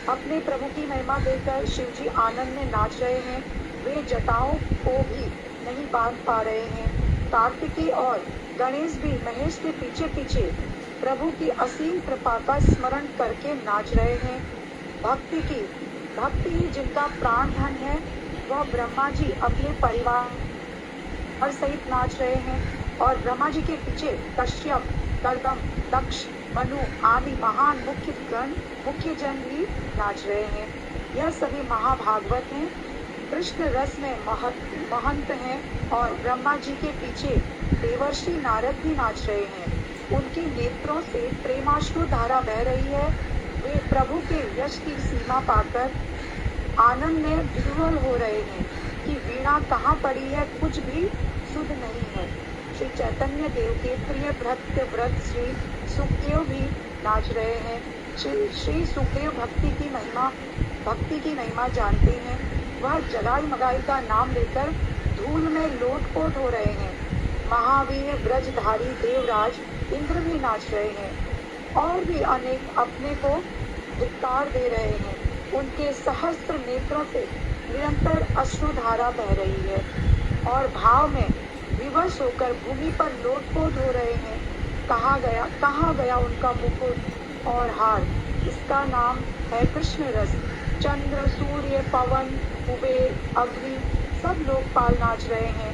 अपने प्रभु की महिमा देखकर शिव जी आनंद में नाच रहे हैं। वे जटाओं को भी नहीं बांध पा रहे हैं। कार्तिकेय और गणेश भी महेश के पीछे पीछे प्रभु की असीम कृपा का स्मरण करके नाच रहे हैं। भक्ति ही जिनका प्राण धन है, वह ब्रह्मा जी अपने परिवार सहित नाच रहे हैं और ब्रह्मा जी के पीछे कश्यप, कर्दम, दक्ष, मनु आदि महान मुख्य जन भी नाच रहे हैं। यह सभी महाभागवत हैं, कृष्ण रस में महंत हैं और ब्रह्मा जी के पीछे देवर्षि नारद भी नाच रहे हैं। उनके नेत्रों से प्रेमाश्रु धारा बह रही है। वे प्रभु के यश की सीमा पाकर आनंद में विह्वल हो रहे हैं कि वीणा कहाँ पड़ी है, कुछ भी सुध नहीं है। श्री चैतन्य देव के प्रिय भक्त व्रत श्री सुखदेव भी नाच रहे हैं। श्री सुखदेव भक्ति की महिमा जानते हैं। वह जगाई मगाई का नाम लेकर धूल में लोटपोट हो रहे हैं। महावीर ब्रजधारी देवराज इंद्र भी नाच रहे हैं और भी अनेक अपने को धिक्कार दे रहे हैं। उनके सहस्त्र नेत्रों से निरंतर अश्रुधारा बह रही है और भाव में विवश होकर भूमि पर लोटपोट हो रहे हैं। कहाँ गया उनका मुकुट और हार। इसका नाम है कृष्ण रस। चंद्र, सूर्य, पवन, कुबेर, अग्नि सब लोकपाल नाच रहे हैं।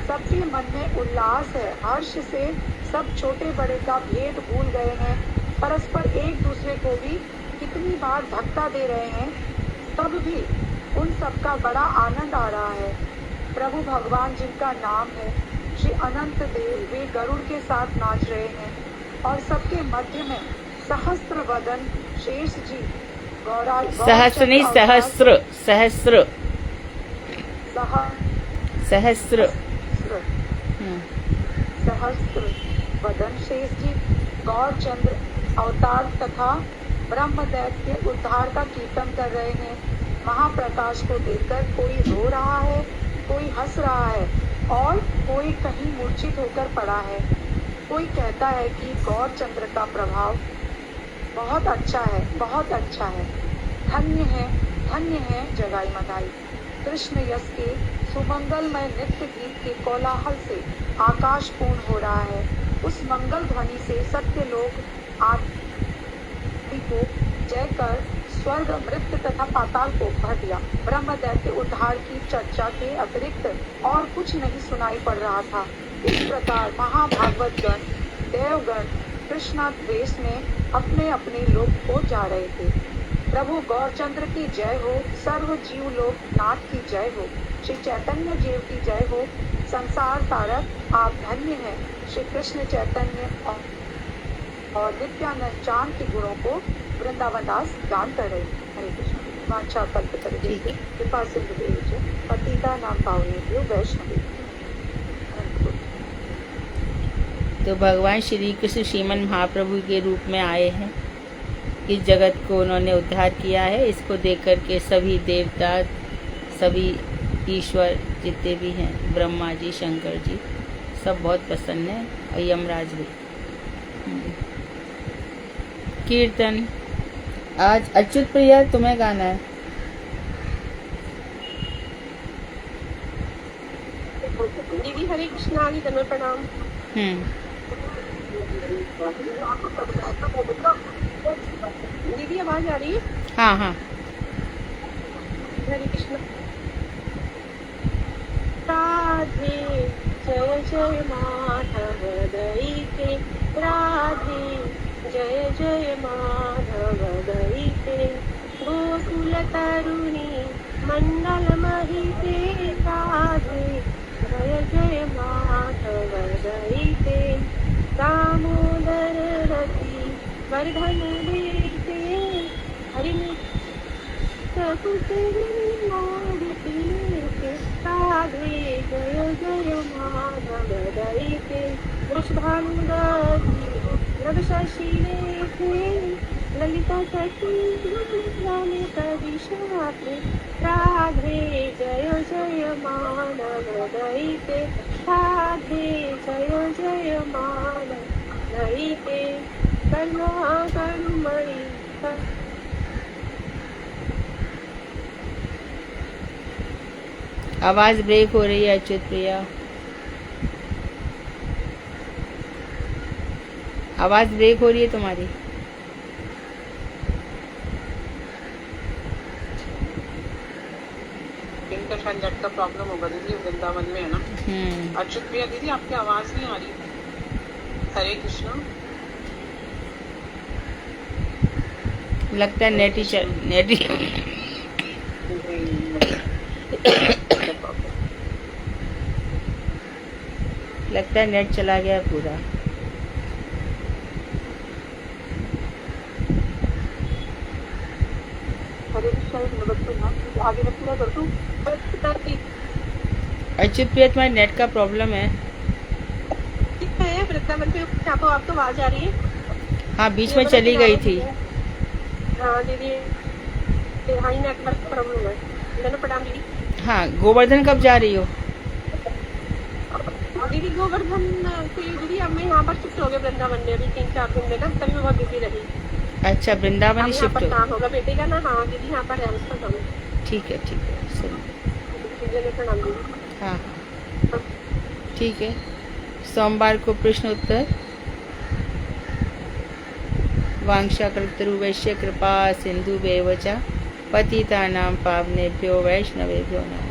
सबके मन में उल्लास है, हर्ष से सब छोटे बड़े का भेद भूल गए हैं। परस्पर एक दूसरे को भी कितनी बार धक्का दे रहे हैं, तब भी उन सबका बड़ा आनंद आ रहा है। प्रभु भगवान जिनका नाम है श्री अनंत देव, वे गरुड़ के साथ नाच रहे हैं और सबके मध्य में सहस्त्र वदन शेष जी सहस्र नहीं, सहस्र सहस्र सहस्र सहस्त्र वदन शेष जी गौरचंद्र अवतार तथा ब्रह्म दैत्य के उद्धार का कीर्तन कर रहे हैं। महाप्रकाश को देखकर कोई रो रहा है, कोई हंस रहा है और कोई कहीं मूर्छित होकर पड़ा है। कोई कहता है कि गौरचंद्र का प्रभाव बहुत अच्छा है, बहुत अच्छा है। धन्य है जगाई मगाई। कृष्ण यश के सुमंगलमय नृत्य गीत के कोलाहल से आकाश पूर्ण हो रहा है। उस मंगल ध्वनि से सत्य लोग आदि को जय कर स्वर्ग, मृत्यु तथा पाताल को भर दिया। ब्रह्म दैत्य उद्धार की चर्चा के अतिरिक्त और कुछ नहीं सुनाई पड़ रहा था। इस प्रकार महाभागवत गण, देवगण कृष्णाद्वेष में अपने अपने लोक को जा रहे थे। प्रभु गौरचंद्र की जय हो, सर्व जीव लोक नाथ की जय हो, श्री चैतन्य जीव की जय हो। संसार तारक आप धन्य हैं। श्री कृष्ण चैतन्य और नित्यानंद चांद के गुणों को वृंदावन दास गान कर रहे। हरे कृष्ण। वांछा कल्पतरुभ्यो कृपा सिंधुभ्यो पतिता नाम पावनेभ्यो वैष्णवेभ्यो। तो भगवान श्री कृष्ण श्रीमन महाप्रभु के रूप में आए हैं। इस जगत को उन्होंने उद्धार किया है। इसको देख कर के सभी देवता, सभी ईश्वर जितने भी हैं, ब्रह्मा जी, शंकर जी, सब बहुत प्रसन्न हैं और यमराज भी। कीर्तन आज अच्युत प्रिया तुम्हें गाना है। दीदी हरे कृष्णा जी, तन्मय प्रणाम। दीदी आवाज आ रही है? हाँ हाँ। हरे कृष्णा। राधे जय जय माधव दईते, राधे जय जय माधव दईते, गोकुल तरुणी मंडल महिते, राधे जय जय माधव दईते, दामोदर रति वर्धन देते, हरिणी राधे जय जय माधव दईते, वृषभानुदति नभ शशि लेखे, ललिता शशि ललित दिशाते, राधे जय जय माधव दईते, राधे जय जय माधव दईते, करुणा करुमणि आवाज ब्रेक हो रही है अच्युत प्रिया, आवाज ब्रेक हो रही है तुम्हारी। इनका शायद नेट का प्रॉब्लम होगा दीदी, वृंदावन में है ना। अच्युत प्रिया दीदी आपकी आवाज नहीं आ रही। हरे कृष्णा। लगता है नेट ही लगता है नेट चला गया पूरा। आगे मैं पूरा कर दूं। अच्युत प्रिया तुम्हारे नेट का प्रॉब्लम है। वृंदावन पे आपको आवाज आ रही है? हाँ, बीच में चली गई थी। हाँ दीदी, हाँ नेटवर्क प्रॉब्लम है। दंड प्रणाम दीदी। हाँ, गोवर्धन कब जा रही हो? दीदी गोवर्धन से दीदी अब मैं यहाँ पर शिफ्ट हो गया वृंदावन में, अभी 3-4 दिन में ना, तभी मैं बहुत बिजी रही। अच्छा, वृंदावन अब ही यहाँ शिफ्ट पर हो। काम होगा बेटे का ना। हाँ दीदी यहाँ पर है उसका काम। ठीक है, सुनो। दंड प्रणाम दीदी। हाँ हाँ, ठीक है। सोमवार को प्रश्न उत्तर। वांछाकल्पतरुवैश्य कृपा सिंधुभ्येव च पतितानां पावनेभ्यो वैष्णवेभ्यो नमः।